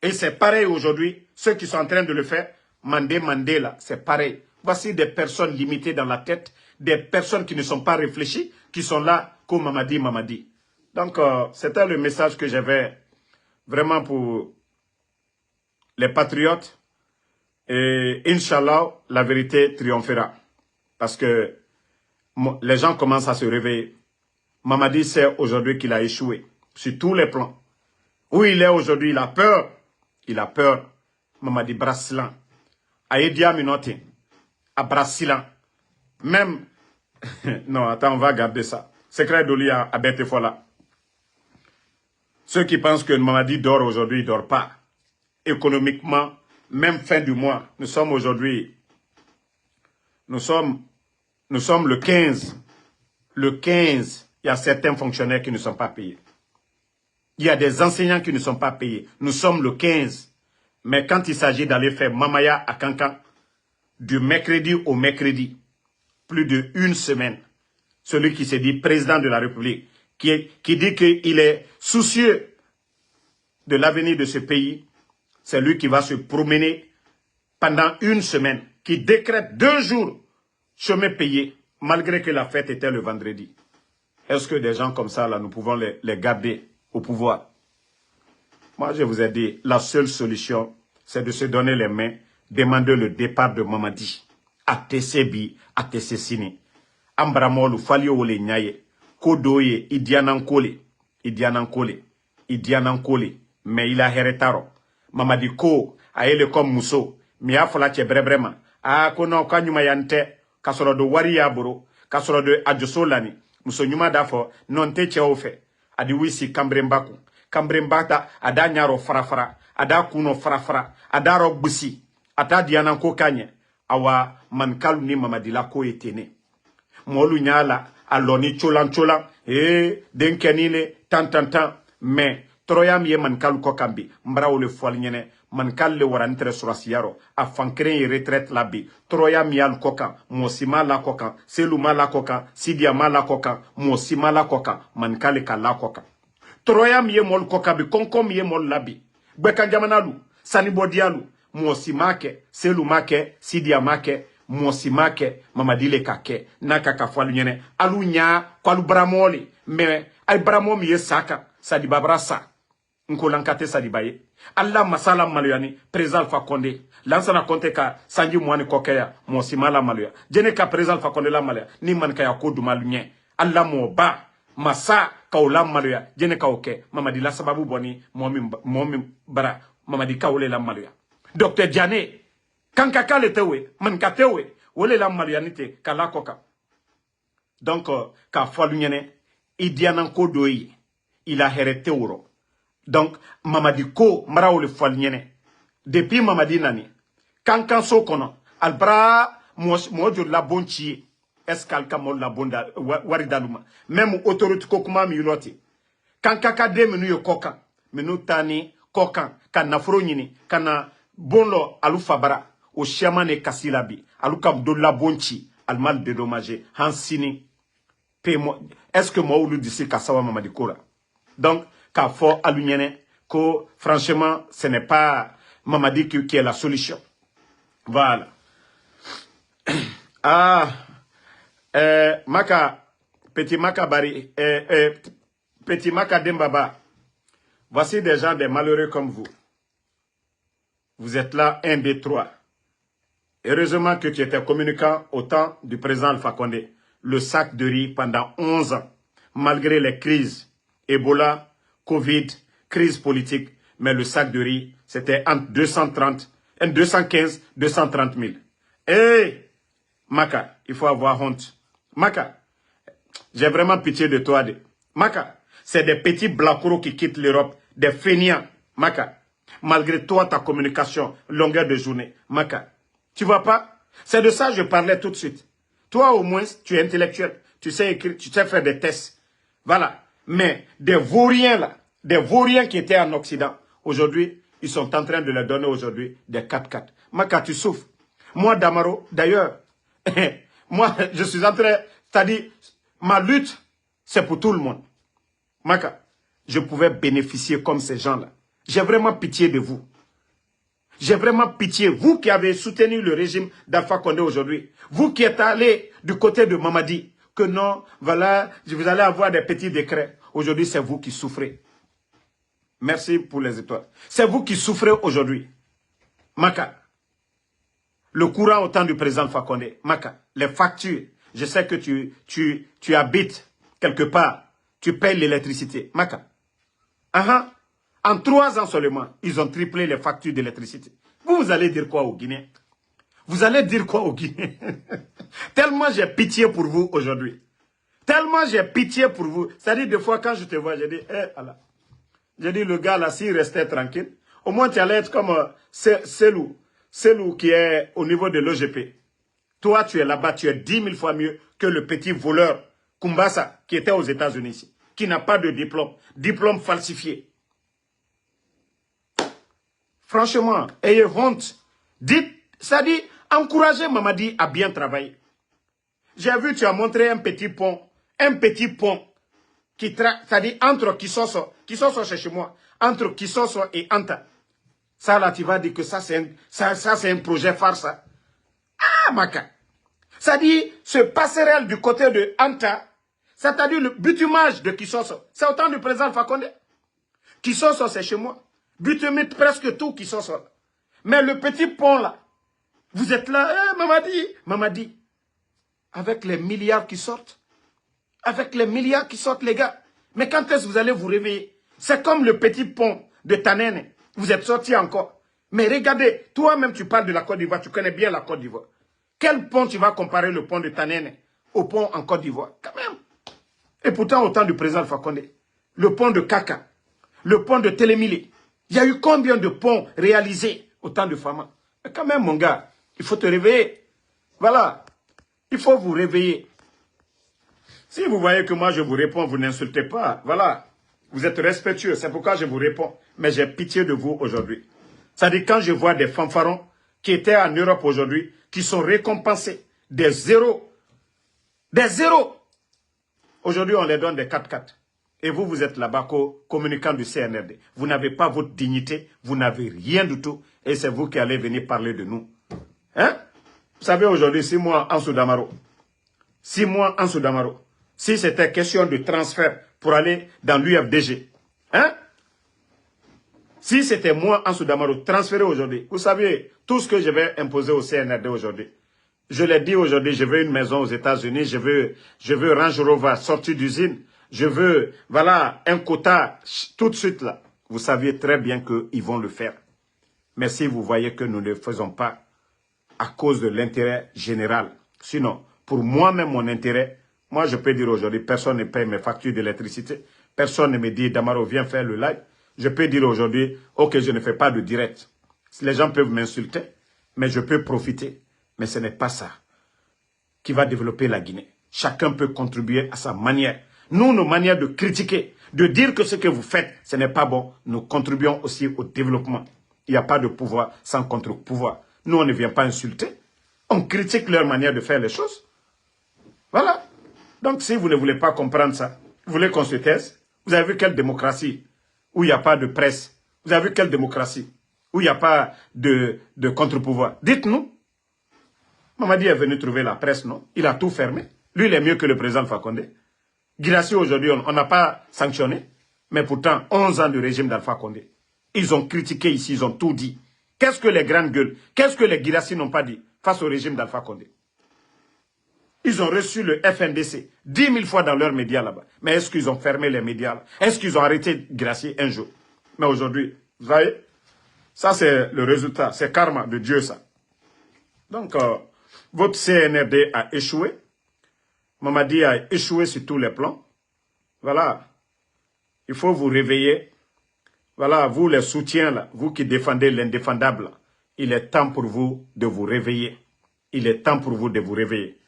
Et c'est pareil aujourd'hui, ceux qui sont en train de le faire, Mandé là, c'est pareil. Voici des personnes limitées dans la tête, des personnes qui ne sont pas réfléchies, qui sont là comme Mamadi. Donc, c'était le message que j'avais vraiment pour les patriotes. Et Inch'Allah, la vérité triomphera. Parce que les gens commencent à se réveiller. Mamadi sait aujourd'hui qu'il a échoué sur tous les plans. Où il est aujourd'hui, il a peur. Il a peur. Mamadi Brasilan. Aïdia Minote. À Brasilan. Même... non, attends, on va garder ça. Secret d'Oli à Betefola. Ceux qui pensent que Mamadi dort aujourd'hui, il ne dort pas. Économiquement, même fin du mois, nous sommes aujourd'hui... Nous sommes le 15. Le 15, il y a certains fonctionnaires qui ne sont pas payés. Il y a des enseignants qui ne sont pas payés. Nous sommes le 15. Mais quand il s'agit d'aller faire Mamaya à Kankan, du mercredi au mercredi, plus de 1 semaine, celui qui se dit président de la République, qui dit qu'il est soucieux de l'avenir de ce pays, c'est lui qui va se promener pendant 1 semaine, qui décrète 2 jours chemin payé, malgré que la fête était le vendredi. Est-ce que des gens comme ça, là, nous pouvons les garder au pouvoir? Moi, je vous ai dit, la seule solution, c'est de se donner les mains, demander le départ de Mamadi. Atessebi, Atessessini. Ambramolu, Falio Ole Nyaye, Kodoye, Idianankole, mais il a hérétaro. Mamadi Ko, Aele comme Mousso, Mia Fola Tchebrebrema, A Kono Kanyumayante, Kasoro de Wariaburo, Kasoro de Adjosolani, Mousso Nyuma Dafo, non te Tcheofe, Adi Wisi Kambrembaku, Kambrembata, Ada Nyaro Farafara, Ada Kuno Farafara, Ada Rogbusi, Ata Diananko Kanye, Awa Mankalu ni Mamadi la ko etene. Molu Nyala, Aloni Cholan, Denkenile, tan, mais, Troyam ye Mankalu Kokambi, Mbra ou le Foaligne, Mankal le warantre surasiaro, a fankren et retraite labi, Troyam yal kokan, Mosima la kokan, Seluma la kokan, Sidiama la kokan, Mosima la kokan, Mankale ka la kokan. Troyam ye mol kokabi, Konkom ye mol labi, Beka Jamanalu, Sanibodialu, Mosimake, Selumake, Sidiamake, Mosimake, Mamadile kake, Naka kafualunyene, Alunya, Kwalu Bramoli, mais ay Bramomi ye saka, Sadibabrasa. Nkolankate Sadibaye. Allah masala maluyani, président Alpha Condé. Lansana konte ka Sanji Mouani Kokeya, Mosimala maluya. Jene ka président Alpha Condé la maluya, ni man kaya kodu malunye. Allah mo ba, masa kaula maluya, jene ka oke. Mamadi la sababu boni, momi bara, mamadi ka ole la maluya. Docteur Diane, kankaka le tewe, mankatewe, ole la maluya nite, kala koka. Donc, ka falunyene, idianan kodoyi, il a hérité oro. Donc, Mamadi Ko, Maraou le Foalnyene. Depuis Mamadi Nani, Kankan Sokono, Albra, Mojo la Bonchi, Eskalkamol la Bonda, Waridaluma. Même autorité Kokuma Miloti. Kankaka de menu yo Kokan, menu Tani, Kokan, Kanafro Nini, Kana Bonlo, Alufabara, au Chiamane Kasilabi, Alukam de la Bonchi, Almal dédommagé, Hansini, est-ce que moi ou lui d'ici Kassawa Mamadi Kora? Donc, K'a fort à l'union, que franchement, ce n'est pas Mamadi qui est la solution. Voilà. Ah, Petit Makabari, Petit Makadembaba, voici des gens, des malheureux comme vous. Vous êtes là, 1, 2, 3. Heureusement que tu étais communicant au temps du président Alpha Condé. Le sac de riz pendant 11 ans, malgré les crises, Ebola, Covid, crise politique, mais le sac de riz, c'était entre 215, 230 000. Hé, Maka, il faut avoir honte. Maka, j'ai vraiment pitié de toi. Maka, c'est des petits blacros qui quittent l'Europe, des fainéants. Maka, malgré toi, ta communication, longueur de journée. Maka, tu vois pas? C'est de ça que je parlais tout de suite. Toi, au moins, tu es intellectuel. Tu sais écrire, tu sais faire des tests. Voilà. Mais des vauriens, là, des vauriens qui étaient en Occident, aujourd'hui, ils sont en train de leur donner aujourd'hui des 4x4. Maka, tu souffres. Moi, Damaro, d'ailleurs, moi, je suis en train, c'est-à-dire, ma lutte, c'est pour tout le monde. Maka, je pouvais bénéficier comme ces gens-là. J'ai vraiment pitié de vous. J'ai vraiment pitié, vous qui avez soutenu le régime d'Alpha Condé aujourd'hui, vous qui êtes allé du côté de Mamadi, que non, voilà, vous allez avoir des petits décrets. Aujourd'hui, c'est vous qui souffrez. Merci pour les étoiles. C'est vous qui souffrez aujourd'hui. Maka, le courant au temps du président Alpha Condé, Maka, les factures, je sais que tu habites quelque part, tu payes l'électricité. Maka, en 3 ans seulement, ils ont triplé les factures d'électricité. Vous allez dire quoi aux Guinéens? Vous allez dire quoi aux Guinéens? Tellement j'ai pitié pour vous aujourd'hui. Tellement j'ai pitié pour vous. C'est-à-dire, des fois, quand je te vois, je dis, Allah. Je dis, le gars là, s'il restait tranquille, au moins tu allais être comme Selou qui est au niveau de l'OGP. Toi, tu es là-bas, tu es 10 000 fois mieux que le petit voleur Kumbasa qui était aux États-Unis, qui n'a pas de diplôme falsifié. Franchement, ayez honte. Dites, c'est-à-dire, encouragez Mamadi à bien travailler. J'ai vu, tu as montré un petit pont, c'est-à-dire entre Kisoso c'est chez moi, entre Kisoso et Anta. Ça là, tu vas dire que ça c'est un projet phare, ça. Ah, Maka. C'est-à-dire, ce passerelle du côté de Anta, c'est-à-dire le butumage de Kisoso, c'est autant du président Alpha Condé. Kisoso, c'est chez moi. Butumite presque tout Kisoso. Mais le petit pont là, vous êtes là, Mamadi, avec les milliards qui sortent. Avec les milliards qui sortent, les gars. Mais quand est-ce que vous allez vous réveiller? C'est comme le petit pont de Tanene. Vous êtes sortis encore. Mais regardez, toi-même tu parles de la Côte d'Ivoire, tu connais bien la Côte d'Ivoire. Quel pont tu vas comparer le pont de Tanene au pont en Côte d'Ivoire? Quand même. Et pourtant, au temps du président Alpha Condé, le pont de Kaka, le pont de Télémilé, il y a eu combien de ponts réalisés au temps de Fama? Mais quand même, mon gars, il faut te réveiller. Voilà. Il faut vous réveiller. Si vous voyez que moi je vous réponds, vous n'insultez pas. Voilà. Vous êtes respectueux. C'est pourquoi je vous réponds. Mais j'ai pitié de vous aujourd'hui. C'est-à-dire quand je vois des fanfarons qui étaient en Europe aujourd'hui, qui sont récompensés des zéros. Des zéros. Aujourd'hui, on les donne des 4x4. Et vous, vous êtes là-bas, communicant du CNRD. Vous n'avez pas votre dignité. Vous n'avez rien du tout. Et c'est vous qui allez venir parler de nous. Hein? Vous savez, aujourd'hui, 6 mois en Soudamaro. 6 mois en Soudamaro. Si c'était question de transfert pour aller dans l'UFDG. Hein? Si c'était moi en Soudamaro, transféré aujourd'hui. Vous savez, tout ce que je vais imposer au CNRD aujourd'hui. Je l'ai dit aujourd'hui, je veux une maison aux États-Unis, je veux Range Rover sortir d'usine. Je veux, voilà, un quota tout de suite là. Vous saviez très bien qu'ils vont le faire. Mais si vous voyez que nous ne le faisons pas à cause de l'intérêt général. Sinon, pour moi-même, mon intérêt, moi je peux dire aujourd'hui, personne ne paye mes factures d'électricité. Personne ne me dit, Damaro, viens faire le live. Je peux dire aujourd'hui, ok, je ne fais pas de direct. Les gens peuvent m'insulter, mais je peux profiter. Mais ce n'est pas ça qui va développer la Guinée. Chacun peut contribuer à sa manière. Nous, nos manières de critiquer, de dire que ce que vous faites, ce n'est pas bon, nous contribuons aussi au développement. Il n'y a pas de pouvoir sans contre-pouvoir. Nous, on ne vient pas insulter. On critique leur manière de faire les choses. Voilà. Donc, si vous ne voulez pas comprendre ça, vous voulez qu'on se taise. Vous avez vu quelle démocratie où il n'y a pas de presse? Vous avez vu quelle démocratie où il n'y a pas de contre-pouvoir? Dites-nous. Mamadi est venu trouver la presse, non? Il a tout fermé. Lui, il est mieux que le président Alpha Condé. Guirassy, aujourd'hui, on n'a pas sanctionné. Mais pourtant, 11 ans du régime d'Alpha Condé. Ils ont critiqué ici, ils ont tout dit. Qu'est-ce que les grandes gueules, qu'est-ce que les Guirassy n'ont pas dit face au régime d'Alpha Condé? Ils ont reçu le FNDC 10 000 fois dans leurs médias là-bas. Mais est-ce qu'ils ont fermé les médias? Est-ce qu'ils ont arrêté Guirassy un jour? Mais aujourd'hui, vous voyez, ça c'est le résultat, c'est karma de Dieu ça. Donc, votre CNRD a échoué. Mamadi a échoué sur tous les plans. Voilà. Il faut vous réveiller. Voilà, vous les soutiens là, vous qui défendez l'indéfendable, il est temps pour vous de vous réveiller. Il est temps pour vous de vous réveiller.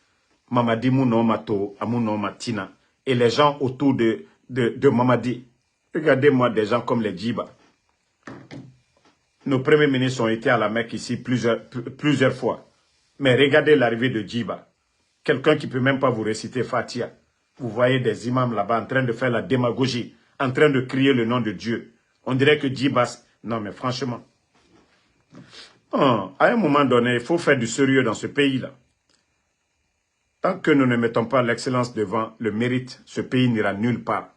Mamadi Mounomato, Amounomatina. Et les gens autour de Mamadi. Regardez-moi des gens comme les Djiba. Nos premiers ministres ont été à la Mecque ici plusieurs fois. Mais regardez l'arrivée de Djiba. Quelqu'un qui ne peut même pas vous réciter Fatia. Vous voyez des imams là-bas en train de faire la démagogie, en train de crier le nom de Dieu. On dirait que Djiba... Non mais franchement. À un moment donné, il faut faire du sérieux dans ce pays-là. Tant que nous ne mettons pas l'excellence devant le mérite, ce pays n'ira nulle part.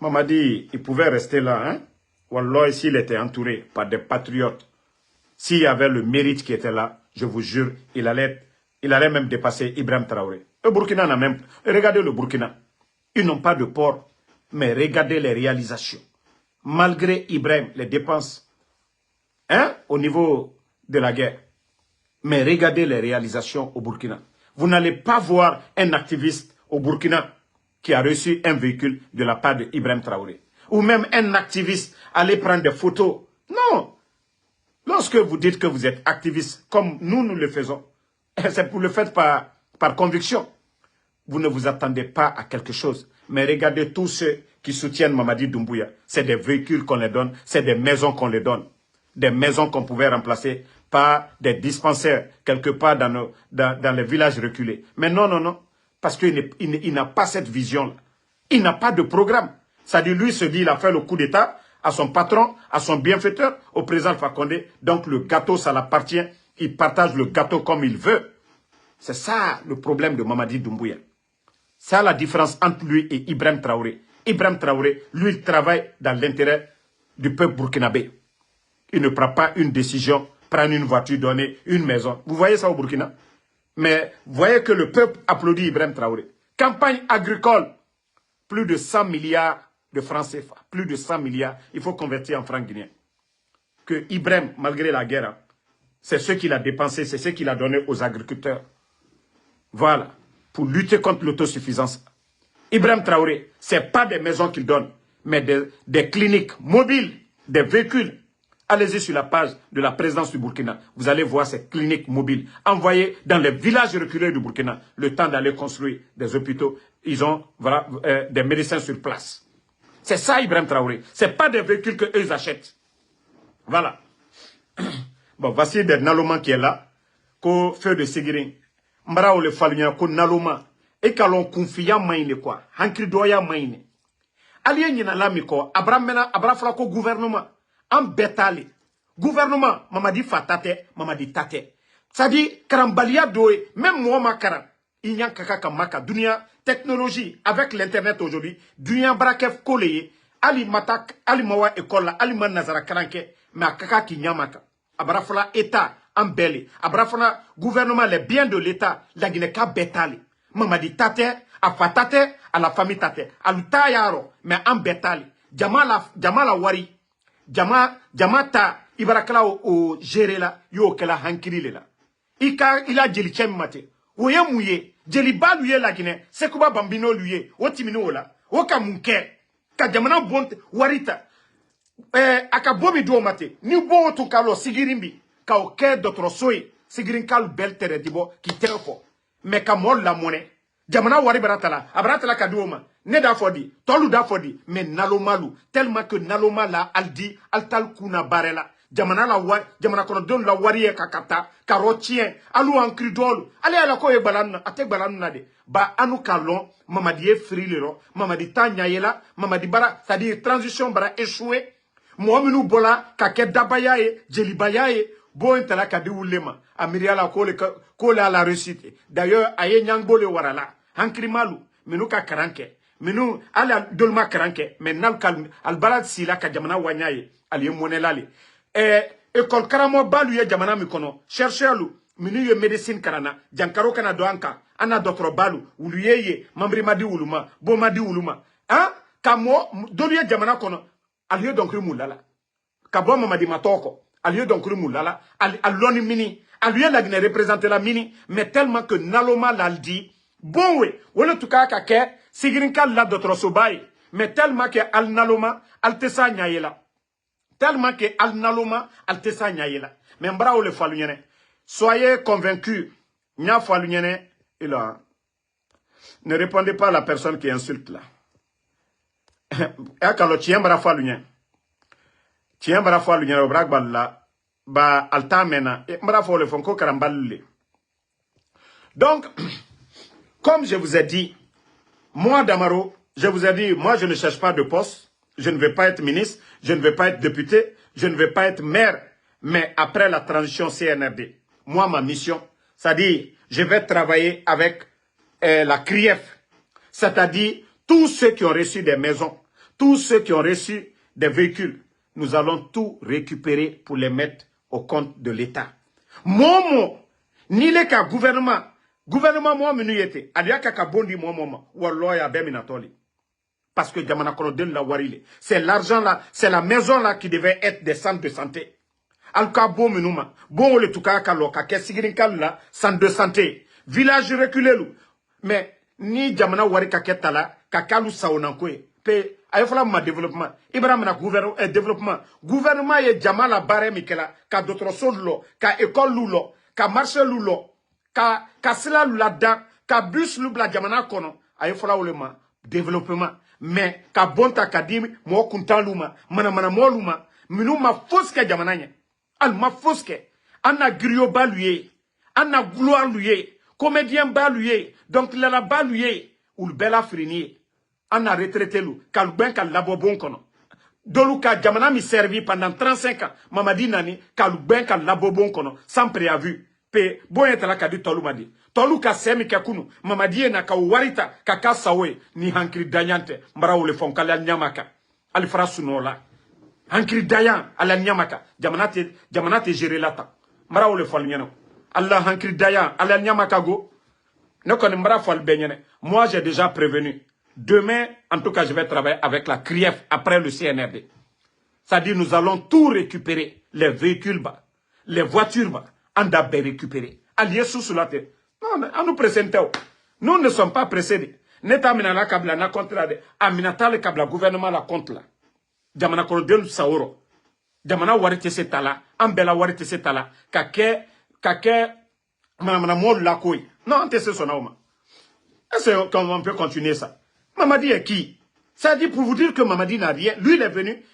Mamadi, il pouvait rester là, hein? Wallah, s'il était entouré par des patriotes, s'il y avait le mérite qui était là, je vous jure, il allait même dépasser Ibrahim Traoré. Le Burkina n'a même... Regardez le Burkina. Ils n'ont pas de port, mais regardez les réalisations. Malgré Ibrahim, les dépenses, hein, au niveau de la guerre. Mais regardez les réalisations au Burkina. Vous n'allez pas voir un activiste au Burkina qui a reçu un véhicule de la part de Ibrahim Traoré. Ou même un activiste aller prendre des photos. Non. Lorsque vous dites que vous êtes activiste, comme nous le faisons, c'est pour le faire par conviction. Vous ne vous attendez pas à quelque chose. Mais regardez tous ceux qui soutiennent Mamadi Doumbouya. C'est des véhicules qu'on les donne, c'est des maisons qu'on les donne. Des maisons qu'on pouvait remplacer par des dispensaires quelque part dans les villages reculés. Mais non, non, non. Parce qu'il n'a pas cette vision-là. Il n'a pas de programme. C'est-à-dire, lui se dit, il a fait le coup d'État à son patron, à son bienfaiteur, au président Alpha Condé. Donc le gâteau, ça l'appartient. Il partage le gâteau comme il veut. C'est ça le problème de Mamadi Doumbouya. C'est la différence entre lui et Ibrahim Traoré. Ibrahim Traoré, lui, il travaille dans l'intérêt du peuple burkinabé. Il ne prend pas une décision, prendre une voiture, donner une maison. Vous voyez ça au Burkina? Mais vous voyez que le peuple applaudit Ibrahim Traoré. Campagne agricole, plus de 100 milliards de francs CFA. Plus de 100 milliards, il faut convertir en francs guinéens. Que Ibrahim, malgré la guerre, hein, c'est ce qu'il a dépensé, c'est ce qu'il a donné aux agriculteurs. Voilà, pour lutter contre l'autosuffisance. Ibrahim Traoré, ce n'est pas des maisons qu'il donne, mais des cliniques mobiles, des véhicules. Allez-y sur la page de la présidence du Burkina. Vous allez voir ces cliniques mobiles envoyées dans les villages reculés du Burkina. Le temps d'aller construire des hôpitaux. Ils ont voilà, des médecins sur place. C'est ça Ibrahim Traoré. Ce n'est pas des véhicules qu'eux achètent. Voilà. Bon, voici des Naloma qui est là. Qu'au feu de Séguirin. Mbara ou le Falunia, qu'au Naloma. Et qu'allons confier maïne quoi. Hankri doya maïne. Alien n'y n'a la miko. Abra flako gouvernement. En bétali. Gouvernement, Mamadi Fatate, Mamadi Tate. C'est-à-dire, Karambalia Doé, même moi, Makaran, il y a kaka maka, dunia, technologie, avec l'internet aujourd'hui, dunia brakef koleye, ali matak, ali mawa école, ali man nazara karanke, mais kaka ki nyamaka. Abrafala État, en belé, abrafala gouvernement, les biens de l'État, la Guinée-Ka bétali. Mamadi Tate, a Fatate, à la famille Tate, à l'Utayaro, mais en bétali. Jamala Wari. Jamata ibarakala o géré la yo kala hankiri le la il a jeli chem mate o ye muye jeli balu ye la Guinée sekuba bambino luye o timino wala o ka munke ka jamana bonte warita aka bomi do mate ni bo to kalo sigirimbi ka o ke dotro soy sigirin kal bel tere dibo ki terefo me ka mol la monnaie jamana wari baratala ka duoma ne da fodi tolu da fodi mais nalomalu tellement que naloma la aldi altal kuna barela jamana la war jamana kono don la wariye kakata karotien alu ankri dolu ale ala ko e balanna ate balanna de ba anu kalon mamadi frilero mamadi tanya yela mamadi bara c'est-à-dire transition bara échoué moaminu bola kake dabayaye jelibayaye bon intala kadi wulema amiriala ko le ala réussite d'ailleurs aye nyangbo le warala hankri malu minu ka karanke minu ala dolma karanke mais nal kal al balad sila ka jamana wanyaye ali monelali école karamo balu ye jamana mi kono chercheur lu minu ye médecine karana jankaro kana do anka ana docteur balu wulu ye mambri madi wuluma bo madi wuluma hein kamo doliye jamana kono aliye donc mulala kabo mamadi matoko aliye donc mulala aloni mini aliye la guinée représenter la mini mais tellement que naloma laldi bon we wala tuka ka ke sigirinka la docteur sobai mais tellement que al naloma al tesa nyayela tellement que al naloma al tesa nyayela mais mbra le falu nyene soyez convaincus nya falu nyene et là ne répondez pas à la personne qui insulte là. Akalo tiembra falu nyene tiembra falu nyene obrak balla ba altamena e mbra fo le fonko karamballe. Donc comme je vous ai dit, moi Damaro, je vous ai dit, moi je ne cherche pas de poste, je ne vais pas être ministre, je ne vais pas être député, je ne vais pas être maire, mais après la transition CNRD, moi ma mission, c'est-à-dire je vais travailler avec la CRIEF, c'est-à-dire tous ceux qui ont reçu des maisons, tous ceux qui ont reçu des véhicules, nous allons tout récupérer pour les mettre au compte de l'État. Momo, ni les cas gouvernement moi menuyete aliya ka bondi moi wallo ya be minatoli parce que jamana kono den la warile c'est l'argent là, c'est la maison là qui devait être des centres de santé al ka bo minuma bon le tuka ka lo ka ke sigirin kala centre de santé village reculé lu mais ni jamana wari ka ketala ka kalu sawnanko pe ay fala ma développement ibrahim na gouvernement ye jamala bare mikela ka d'autres solo ka école lulo ka marché lulo ka sila lula da ka bus lubla jamana kono ay fola wolema développement mais ka bonta ka di mo kuntan luma mana mo luma minu ma foske jamana nya al ma foske anna griot baluye anna gloire luye comédien baluye donc la baluye ou bela frinier anna retraité lu ka ben ka labo bon kono dolu ka jamana mi servi pendant 35 ans mamadi nani ka ben ka labo bon kono sans préavis pe boye tala kadi tolu madi tolu ka semi ka kunu mamadi na ka warita ka kasawe ni hankri danyante mbarawule fonkala nyamaka ali frasunola hankri dayan ala nyamaka jamanate géré lata mbarawule folnyano Allah hankri dayan ala nyamaka go noko ni mbara fol benyene. Moi j'ai déjà prévenu demain en tout cas je vais travailler avec la CRIEF après le CNRD, c'est-à-dire nous allons tout récupérer, les véhicules bas, les voitures bas on a bien récupéré. Allié sous la tête. Non, on nous présente. Nous ne sommes pas pressés. Neta minala kabla na contre de aminata le kabla gouvernement la contre là. Jamana ko del sauro. Jamana warite setala, ambela warite setala. Kake mana mo la koy. Non, ante ce sonoma. Est-ce qu'on peut continuer ça? Mamadi est qui? Ça dit pour vous dire que Mamadi n'a rien. Lui il est venu,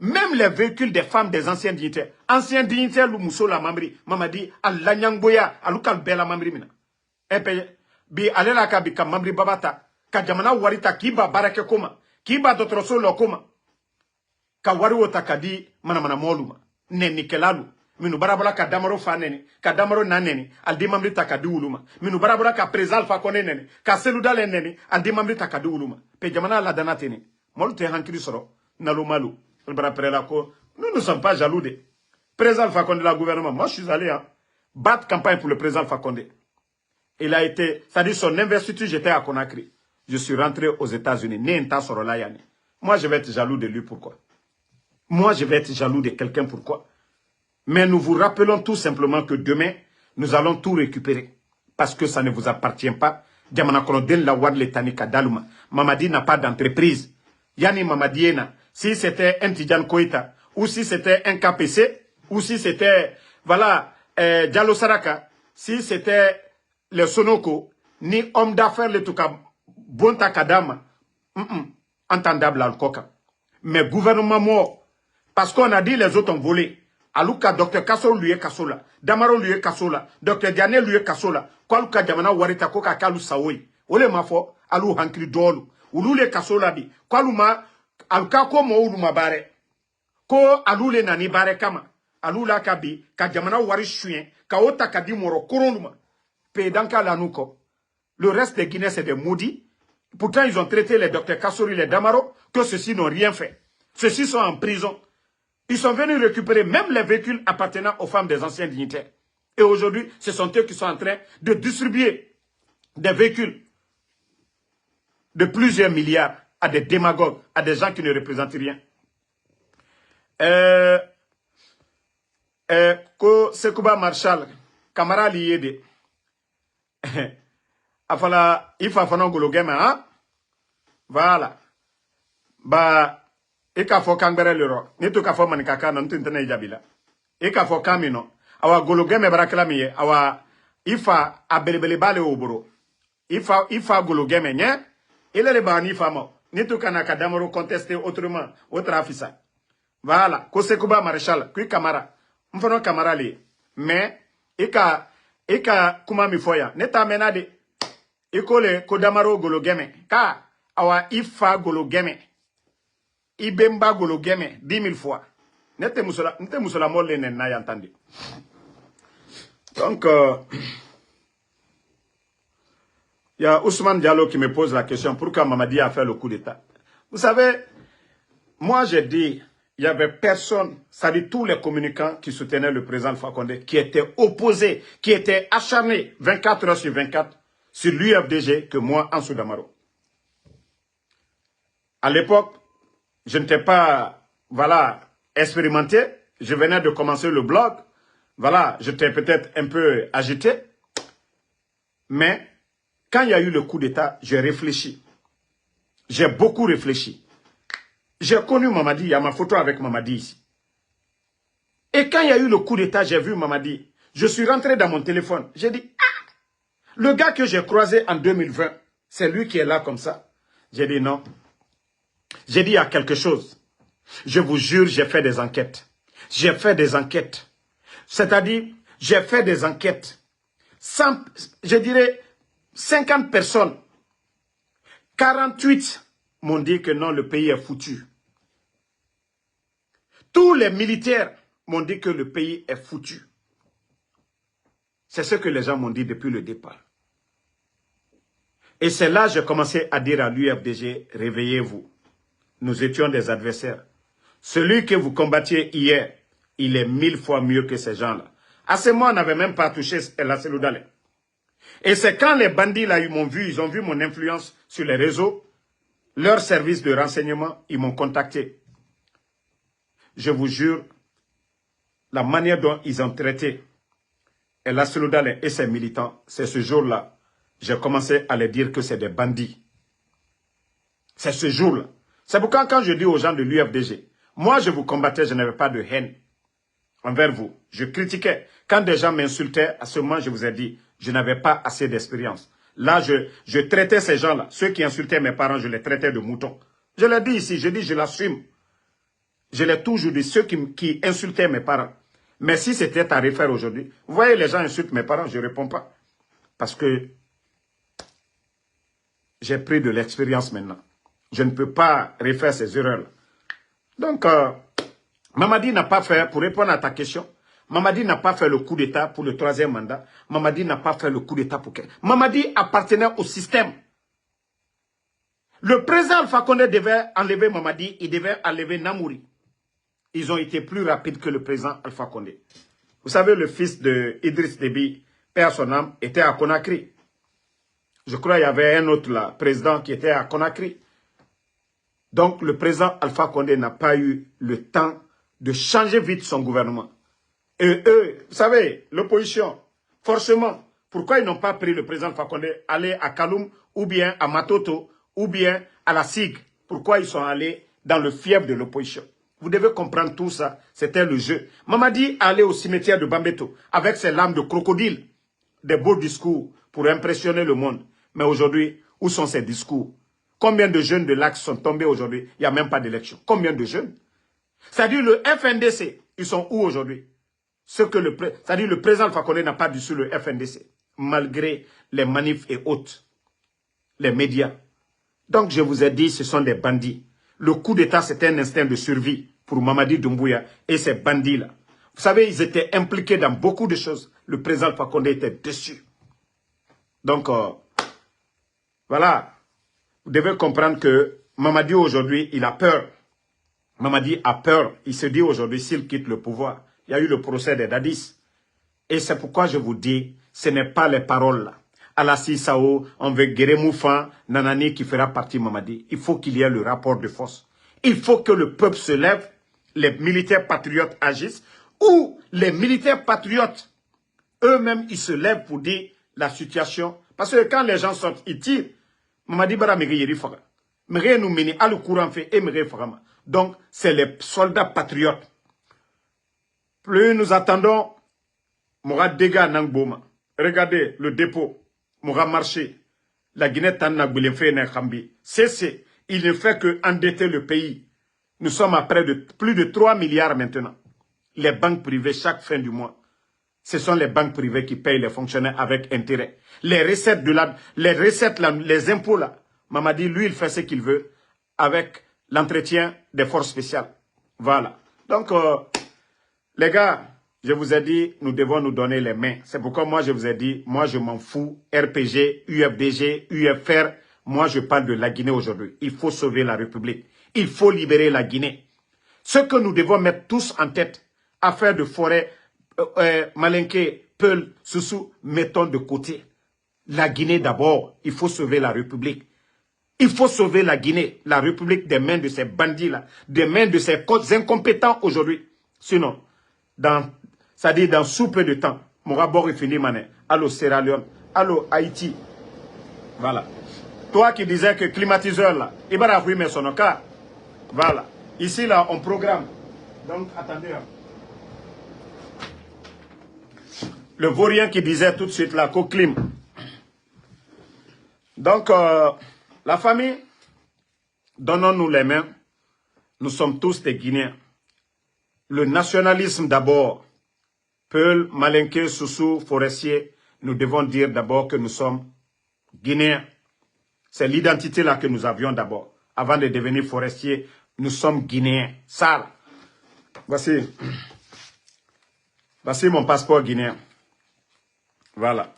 même les véhicules des femmes des anciens dignitaires. Anciens dignitaires, le Mousso la Mamri. Mamadi, Al-Lanyangboya, Alukal Bela Mamri Mina. Et puis, bi alela ka bi ka Mamri Babata, ka jamana warita kiba barake koma, kiba d'autres solo koma. Ka wari wota kadi mana moluma. Neni kelalu. Minu barabala ka damaro fa neni, ka damaro na neni, al di Mamri takadi uluma. Minu barabala ka prezal fa kone neni, ka seludale neni, al di Mamri takadi uluma. Pe jamana la danateni. Molute hankiri soro, nalumalu. Nous ne sommes pas jaloux de président Alpha Condé, la gouvernement. Moi, je suis allé battre campagne pour le président Alpha Condé. Il a été, c'est-à-dire son investiture, j'étais à Conakry. Je suis rentré aux États-Unis. Moi, je vais être jaloux de lui. Pourquoi? Moi, je vais être jaloux de quelqu'un. Pourquoi? Mais nous vous rappelons tout simplement que demain, nous allons tout récupérer. Parce que ça ne vous appartient pas. Mamadi n'a pas d'entreprise. Yani Mamadi n'a. Si c'était un Tidjan Koïta, ou si c'était un KPC, ou si c'était, voilà, Diallo Saraka, si c'était le Sonoko, ni homme d'affaires, le Touka, Bonta Kadama, entendable al Koka. Mais gouvernement mort, parce qu'on a dit les autres ont volé. Aluka, Dr. Kassolo lui est Kassola, Damaro lui est Kassola, Dr. Diane lui est Kassola, Kwaluka Jamana Warita Koka Kalu Saoui, Ole Mafo, Alu Hankri Dolu, Ulu le Kassola di, Kwaluma, Aluka ko mo ulu mabare ko alule nani bare kama alula kabi ka jamana wari chouin ka ota ka di moro koronduma pedanka lanuko. Le reste des Guinéens c'est des maudits. Pourtant ils ont traité les docteurs Kassori, les Damaro, que ceux-ci n'ont rien fait. Ceux-ci sont en prison. Ils sont venus récupérer même les véhicules appartenant aux femmes des anciens dignitaires. Et aujourd'hui, ce sont eux qui sont en train de distribuer des véhicules de plusieurs milliards à des démagogues, à des gens qui ne représentent rien. Ko Sekouba Marshall, Kamara Liyede. Afala, il faut faire golo game, hein? Voilà. Bah, et ka fo kangbere lero. Ni to ka fo manikaka non tintene jabila. Et ka fo kamino. Awa golo game barakla miye. Awa, ifa abelebele bale oboro. Ifa golo game nye. Il est le bani famo. Ni to kanaka damoro contester autrement. Autre afisa. Voilà. Ko Sekouba Marshall. Kui Kamara. Mfono Kamara li. Mais, eka kuma mifoya. Neta menade. Ikole kodamaro golo game. Ka, awa ifa golo game. Ibemba golo game 10 000 fois. Nete musula molle na yantandi. Donc, il y a Ousmane Diallo qui me pose la question pourquoi Mamadi a fait le coup d'État. Vous savez, moi j'ai dit, il n'y avait personne, ça dit tous les communicants qui soutenaient le président Alpha Condé, qui étaient opposés, qui étaient acharnés 24 heures sur 24 sur l'UFDG que moi, Ansou Damaro. À l'époque, je n'étais pas, voilà, expérimenté. Je venais de commencer le blog. Voilà, j'étais peut-être un peu agité. Mais, quand il y a eu le coup d'État, j'ai réfléchi. J'ai beaucoup réfléchi. J'ai connu Mamadi, il y a ma photo avec Mamadi ici. Et quand il y a eu le coup d'État, j'ai vu Mamadi. Je suis rentré dans mon téléphone. J'ai dit, ah, le gars que j'ai croisé en 2020, c'est lui qui est là comme ça. J'ai dit non. J'ai dit, il y a quelque chose. Je vous jure, j'ai fait des enquêtes. J'ai fait des enquêtes. C'est-à-dire, j'ai fait des enquêtes. Je dirais, 50 personnes. 48 m'ont dit que non, le pays est foutu. Tous les militaires m'ont dit que le pays est foutu. C'est ce que les gens m'ont dit depuis le départ. Et c'est là que j'ai commencé à dire à l'UFDG, réveillez-vous. Nous étions des adversaires. Celui que vous combattiez hier, il est 1000 fois mieux que ces gens-là. À ce moment, on n'avait même pas touché la Seloudale. Et c'est quand les bandits là, ils m'ont vu, ils ont vu mon influence sur les réseaux, leur service de renseignement, ils m'ont contacté. Je vous jure, la manière dont ils ont traité la Seloudale et ses militants, c'est ce jour-là, j'ai commencé à leur dire que c'est des bandits. C'est ce jour-là. C'est pourquoi quand je dis aux gens de l'UFDG, moi je vous combattais, je n'avais pas de haine envers vous. Je critiquais. Quand des gens m'insultaient, à ce moment je vous ai dit, je n'avais pas assez d'expérience. Là, je traitais ces gens-là. Ceux qui insultaient mes parents, je les traitais de moutons. Je l'ai dit ici, je dis, je l'assume. Je l'ai toujours dit, ceux qui insultaient mes parents. Mais si c'était à refaire aujourd'hui, vous voyez, les gens insultent mes parents, je ne réponds pas. Parce que j'ai pris de l'expérience maintenant. Je ne peux pas refaire ces erreurs-là. Donc, Mamadi n'a pas fait, pour répondre à ta question, Mamadi n'a pas fait le coup d'État pour le 3e mandat. Mamadi n'a pas fait le coup d'État pour quel. Mamadi appartenait au système. Le président Alpha Condé devait enlever Mamadi, il devait enlever Namouri. Ils ont été plus rapides que le président Alpha Condé. Vous savez, le fils de Idriss Déby, père son âme, était à Conakry. Je crois qu'il y avait un autre là, président qui était à Conakry. Donc, le président Alpha Condé n'a pas eu le temps de changer vite son gouvernement. Et eux, vous savez, l'opposition, forcément, pourquoi ils n'ont pas pris le président Alpha Condé, aller à Kaloum, ou bien à Matoto, ou bien à la SIG? Pourquoi ils sont allés dans le fief de l'opposition? Vous devez comprendre tout ça, c'était le jeu. Mamadi allait au cimetière de Bambeto, avec ses lames de crocodile, des beaux discours pour impressionner le monde. Mais aujourd'hui, où sont ces discours? Combien de jeunes de l'Axe sont tombés aujourd'hui? Il n'y a même pas d'élection. Combien de jeunes? C'est-à-dire le FNDC, ils sont où aujourd'hui? C'est-à-dire le président Alpha Condé n'a pas dû sur le FNDC, malgré les manifs et autres, les médias. Donc je vous ai dit, ce sont des bandits. Le coup d'État, c'est un instinct de survie pour Mamadi Doumbouya et ces bandits-là. Vous savez, ils étaient impliqués dans beaucoup de choses. Le président Alpha Condé était dessus. Donc, voilà. Vous devez comprendre que Mamadi aujourd'hui, il a peur. Mamadi a peur. Il se dit aujourd'hui, s'il quitte le pouvoir, il y a eu le procès des Dadis. Et c'est pourquoi je vous dis, ce n'est pas les paroles là. Alassi Sao, on veut Guéré Moufan, Nanani qui fera partie Mamadi. Il faut qu'il y ait le rapport de force. Il faut que le peuple se lève, les militaires patriotes agissent, ou les militaires patriotes, eux-mêmes, ils se lèvent pour dire la situation. Parce que quand les gens sortent, ils tirent. Mamadi Bara Mege Yeri Faga. Mege nous meni à le courant fait et Mege Fagama. Donc, c'est les soldats patriotes. Plus nous attendons, Moura Dega Nangboma. Regardez le dépôt. Moura marché. La Guinée Tanna Goulenfe Nekhambi. Cessez. Il ne fait que endetter le pays. Nous sommes à près de plus de 3 milliards maintenant. Les banques privées, chaque fin du mois. Ce sont les banques privées qui payent les fonctionnaires avec intérêt. Les recettes, les impôts là. Mamadi, lui, il fait ce qu'il veut avec l'entretien des forces spéciales. Voilà. Donc, les gars, je vous ai dit, nous devons nous donner les mains. C'est pourquoi moi, je vous ai dit, moi, je m'en fous. RPG, UFDG, UFR, moi, je parle de la Guinée aujourd'hui. Il faut sauver la République. Il faut libérer la Guinée. Ce que nous devons mettre tous en tête, affaire de forêt, Malinké, Peul, Soussou, mettons de côté. La Guinée d'abord, il faut sauver la République. Il faut sauver la Guinée, la République des mains de ces bandits-là, des mains de ces incompétents aujourd'hui. Sinon, c'est-à-dire dans sous peu de temps, mon rapport est fini, mané. Allô Sierra Leone, allô Haïti. Voilà. Toi qui disais que climatiseur là, il va avoir son cas. Voilà. Ici là, on programme. Donc, attendez. Le vaurien qui disait tout de suite là, qu'au clim. Donc, la famille, donnons-nous les mains. Nous sommes tous des Guinéens. Le nationalisme d'abord. Peul, Malinké, Soussou, Forestier, nous devons dire d'abord que nous sommes Guinéens. C'est l'identité là que nous avions d'abord. Avant de devenir forestier, nous sommes Guinéens. Ça, voici mon passeport guinéen. Voilà.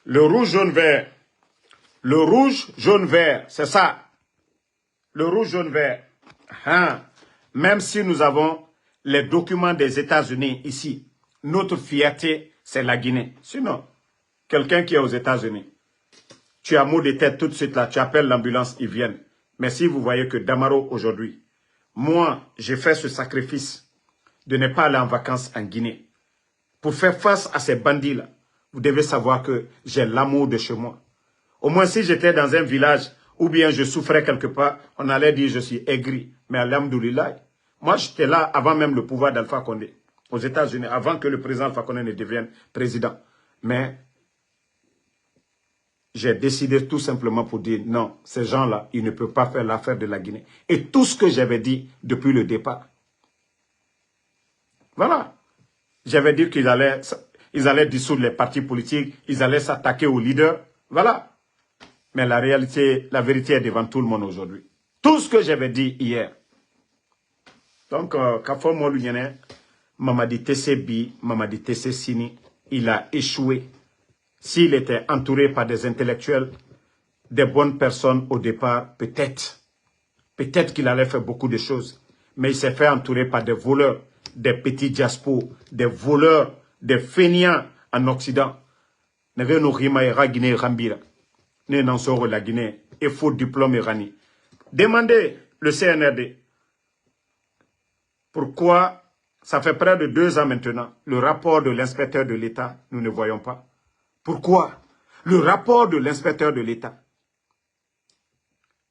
Le rouge, jaune, vert. Le rouge, jaune, vert, c'est ça. Le rouge, jaune, vert. Hein. Même si nous avons les documents des États-Unis ici, notre fierté, c'est la Guinée. Sinon, quelqu'un qui est aux États-Unis, tu as mot de tête tout de suite là, tu appelles l'ambulance, ils viennent. Mais si vous voyez que Damaro aujourd'hui, moi, j'ai fait ce sacrifice de ne pas aller en vacances en Guinée. Pour faire face à ces bandits-là, vous devez savoir que j'ai l'amour de chez moi. Au moins, si j'étais dans un village ou bien je souffrais quelque part, on allait dire je suis aigri. Mais alhamdoulilah, moi j'étais là avant même le pouvoir d'Alpha Condé, aux États-Unis, avant que le président Alpha Condé ne devienne président. Mais j'ai décidé tout simplement pour dire non, ces gens-là, ils ne peuvent pas faire l'affaire de la Guinée. Et tout ce que j'avais dit depuis le départ. Voilà. J'avais dit qu'ils allaient dissoudre les partis politiques, ils allaient s'attaquer aux leaders. Voilà. Mais la réalité, la vérité est devant tout le monde aujourd'hui. Tout ce que j'avais dit hier. Donc, Kafo Molunyene, Mamadi Tessebi, Mamadi Tessé Sini, il a échoué. S'il était entouré par des intellectuels, des bonnes personnes au départ, peut-être. Peut-être qu'il allait faire beaucoup de choses. Mais il s'est fait entourer par des voleurs, des petits diaspos, des voleurs, des fainéants en Occident. Ne nous rima ira Guinée Rambira. Ne n'en sort la Guinée. Et faux diplôme irani. Demandez le CNRD. Pourquoi, ça fait près de 2 ans maintenant, le rapport de l'inspecteur de l'État, nous ne voyons pas. Pourquoi? Le rapport de l'inspecteur de l'État.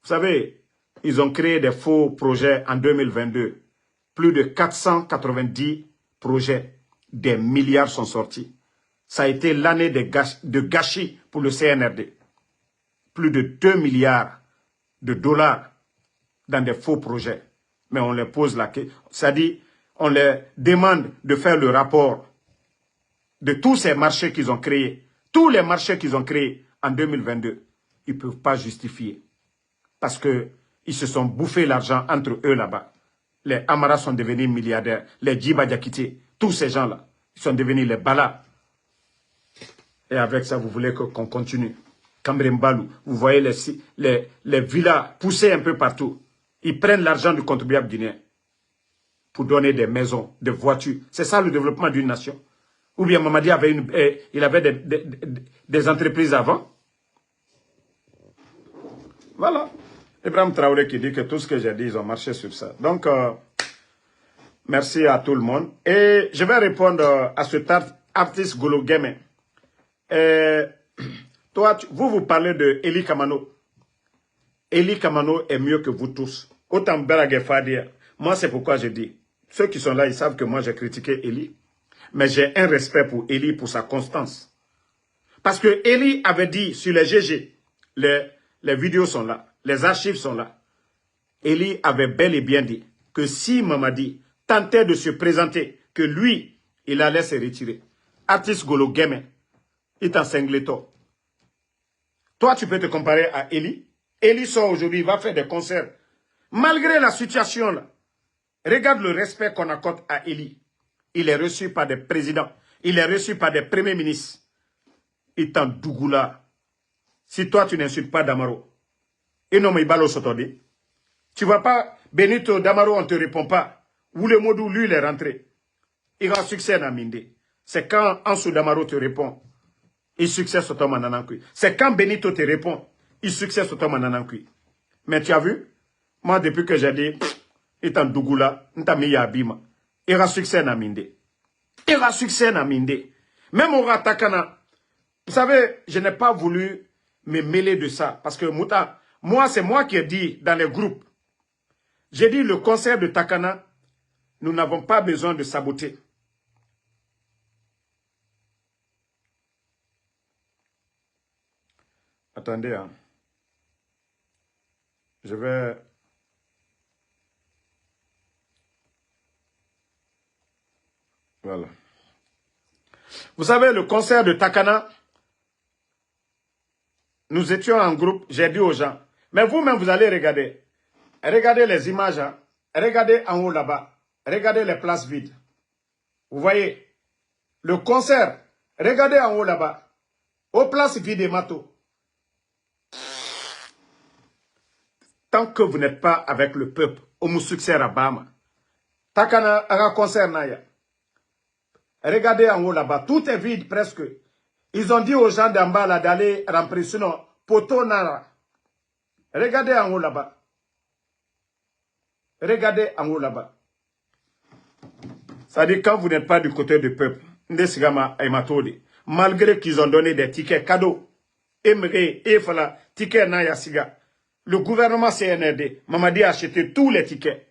Vous savez, ils ont créé des faux projets en 2022. Plus de 490 projets. Des milliards sont sortis. Ça a été l'année de gâchis pour le CNRD. Plus de 2 milliards de dollars dans des faux projets. Mais on les pose la question. C'est-à-dire, on les demande de faire le rapport de tous ces marchés qu'ils ont créés. Tous les marchés qu'ils ont créés en 2022, ils ne peuvent pas justifier. Parce qu'ils se sont bouffés l'argent entre eux là-bas. Les Amaras sont devenus milliardaires. Les Djiba Diakité, tous ces gens-là, ils sont devenus les balas. Et avec ça, vous voulez qu'on continue. Kambrembalou, vous voyez les villas poussées un peu partout. Ils prennent l'argent du contribuable guinéen pour donner des maisons, des voitures. C'est ça le développement d'une nation. Ou bien Mamadi avait, il avait des entreprises avant. Voilà. Ibrahim Traoré qui dit que tout ce que j'ai dit, ils ont marché sur ça. Donc, merci à tout le monde. Et je vais répondre à cet artiste Golo Guémé. Toi, vous parlez de Eli Kamano. Eli Kamano est mieux que vous tous. Autant Beragefadia. Moi, c'est pourquoi je dis. Ceux qui sont là, ils savent que moi, j'ai critiqué Eli. Mais j'ai un respect pour Eli, pour sa constance. Parce que Eli avait dit sur les GG, les vidéos sont là, les archives sont là. Eli avait bel et bien dit que si Mamadi tentait de se présenter, que lui, il allait se retirer. Artiste Golo Guémé, il t'en singleto. Toi, tu peux te comparer à Eli. Eli sort aujourd'hui, il va faire des concerts. Malgré la situation là, regarde le respect qu'on accorde à Eli. Il est reçu par des présidents. Il est reçu par des premiers ministres. Il t'en dougoula. Si toi, tu n'insultes pas Damaro, et non, mais Balo Sotodi, tu ne vas pas, Benito Damaro, on ne te répond pas. Ou le mot d'où lui, il est rentré. Il a succès à Minde. C'est quand Ansou Damaro te répond, il succès sur ton mananankui. C'est quand Benito te répond, il succès sur ton mananankui. Mais tu as vu, moi, depuis que j'ai dit, il t'en dougoula, il t'a mis à Abima. Il a succès à Minde. Il a succès à Minde. Même au Ratakana, vous savez, je n'ai pas voulu me mêler de ça. Parce que moi, c'est moi qui ai dit dans les groupes. J'ai dit le concert de Takana, nous n'avons pas besoin de saboter. Attendez, hein. Je vais... Voilà. Vous savez, le concert de Takana, nous étions en groupe, j'ai dit aux gens, mais vous-même, vous allez regarder. Regardez les images, hein. Regardez en haut là-bas. Regardez les places vides. Vous voyez, le concert, regardez en haut là-bas. Aux places vides et matos. Tant que vous n'êtes pas avec le peuple, au succès à Bama, Takana, un concert Naya. Regardez en haut là-bas, tout est vide presque. Ils ont dit aux gens d'en bas d'aller remplir, sinon, Poto Nara. Regardez en haut là-bas. Regardez en haut là-bas. Ça dit quand vous n'êtes pas du côté du peuple, malgré qu'ils ont donné des tickets cadeaux, tickets Naya Siga, le gouvernement CNRD, Mamadi a acheté tous les tickets.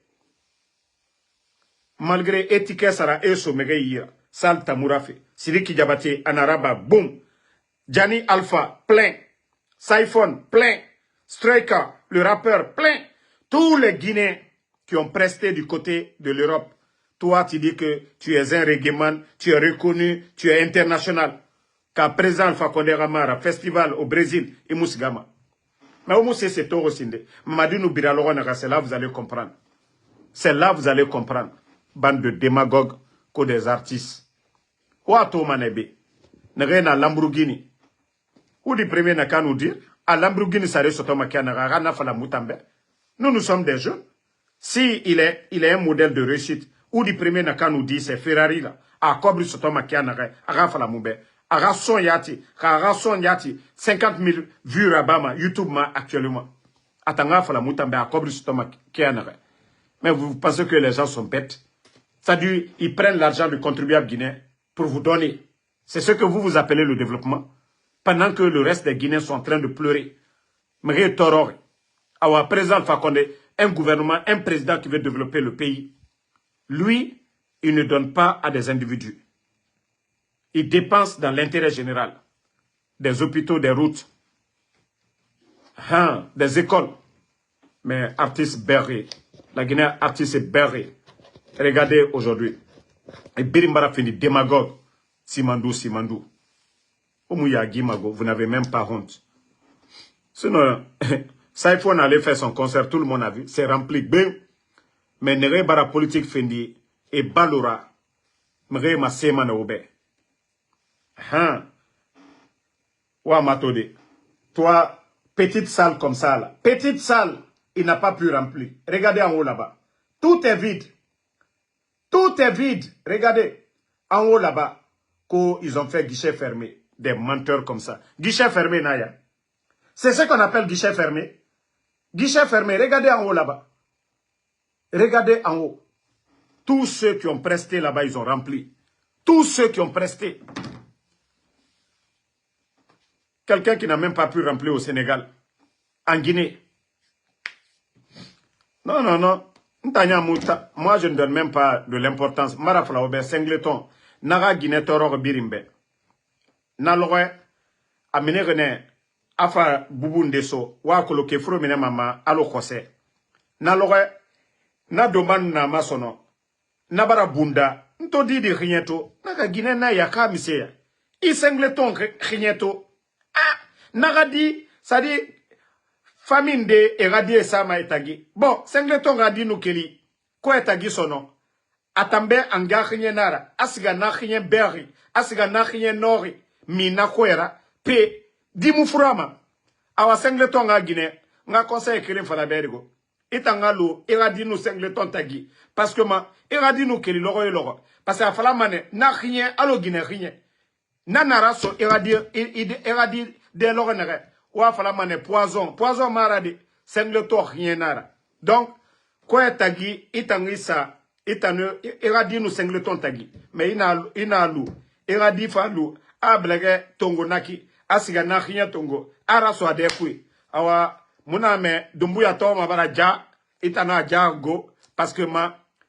Malgré les tickets, ça a été Sal Tamourafe, Siriki Diabaté, Anaraba, boum. Gianni Alpha, plein. Saifon, plein. Striker, le rappeur, plein. Tous les Guinéens qui ont presté du côté de l'Europe. Toi, tu dis que tu es un reggaeman, tu es reconnu, tu es international. Qu'à présent, Alpha Condé Ramara, festival au Brésil, et Mousgama. Mais au Moussé, c'est Toro Sinde. Madino Biraloronara, c'est là vous allez comprendre. C'est là vous allez comprendre. Bande de démagogues, que des artistes. Ou à Tomanebe. N'est na Lamborghini. Ou du premier n'a qu'à nous dire. À Lamborghini, ça reste au Makiana, Fala Moutambe. Nous sommes des jeunes. Si il est un modèle de réussite, ou du premier n'a qu'à nous dire, c'est Ferrari là. À Kobri Sotoma Kiana, à Fala Moube. À Son Yati, à Son Yati, 50 000 vues à Bama, YouTube actuellement. À Tanga Fala Moutambe, à Kobri Sotoma Kiana. Mais vous pensez que les gens sont bêtes? C'est-à-dire, ils prennent l'argent du contribuable guinéen pour vous donner. C'est ce que vous appelez le développement. Pendant que le reste des Guinéens sont en train de pleurer. Mais Torore, à présent, Fakonde, un gouvernement, un président qui veut développer le pays, lui, il ne donne pas à des individus. Il dépense dans l'intérêt général. Des hôpitaux, des routes, des écoles. Mais artiste berré. La Guinée artiste est berré. Regardez aujourd'hui. Et Birimbara finit démagogue. Simandou. Oumouya Guimago, vous n'avez même pas honte. Sinon, Saifon allait faire son concert, tout le monde a vu. C'est rempli. Mais Nere Bara politique Fendi et Balora. Mre ma sema na obe. Wa matode. Toi, petite salle comme ça là. Petite salle, il n'a pas pu remplir. Regardez en haut là-bas. Tout est vide. Tout est vide. Regardez. En haut là-bas. Ils ont fait guichet fermé. Des menteurs comme ça. Guichet fermé, Naya. C'est ce qu'on appelle guichet fermé. Guichet fermé. Regardez en haut là-bas. Regardez en haut. Tous ceux qui ont presté là-bas, ils ont rempli. Tous ceux qui ont presté. Quelqu'un qui n'a même pas pu remplir au Sénégal. En Guinée. Non, non, non. Moi, je ne donne même pas de l'importance. Marafla Obe, Singleton. Naga Guinée Toror Birimbe. Nalore. Amene René. Afa Bubundeso. Wa koloke fro mene mama. Alo Kose. Nalore. Na doman na masono. Nabara bunda. Nto di di Rigneto. Naga Guinée na yaka miseya. I Singleton Rigneto. Ah. Naga di. Ça dit. Famine de Eradi Sama etagi. Bon, Singleton radi nou keli. Ko etagi sono. Atambe anga khinye nara. Asiga na khinye berri. Asiga na khinye nori. Mina kwera. Pe. Di mufurama. Awa Singleton nga Guinée. Nga conseil kirim fala berigo. Itanga lo. Eradi nou Singleton tagi. Parce que ma. Eradi nou keli loro e loro. Parce que afala mane. Na khinye. Alo Guinée khinye. Na nara so. Eradi de loro nere. Ou fala mané poison. Poison marade. Singleton rien nara. Donc, quoi tagi, itangi sa, itane, iradi nous Singleton tagi. Mais ina lu. Iradi fa lu. Ablege tongo naki. Asiga na rien tongo. Araso adekui. Awa, muna me, dumbuya to ma bara ja. Itana ja go. Parce que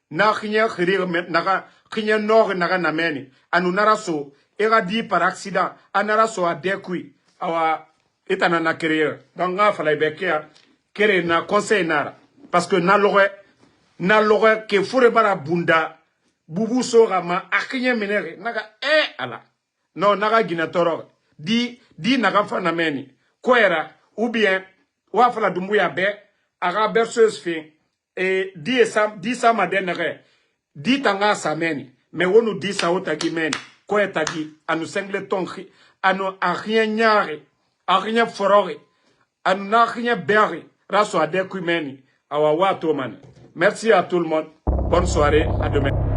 na rien khirir met, naga, rien nord naga nameni. Anu naraso, iradi par accident. Anaraso adekui. Awa, etana na créer donc nga fala bekia créer na conseil nara parce que na lore ke fure bara bunda bubu sora ma akinye minere naga ala non naga Guinée Toror di naga fa na meni koera ou bien wa fala dumbuya be aga berceuse fin et di sa madenere di tanga sa meni mais wonu di sa otagi meni ko etagi anu Singleton anu rien nyare Arinya forori, anarinya berry, raso adekui meni, awa wato man. Merci à tout le monde. Bonne soirée, à demain.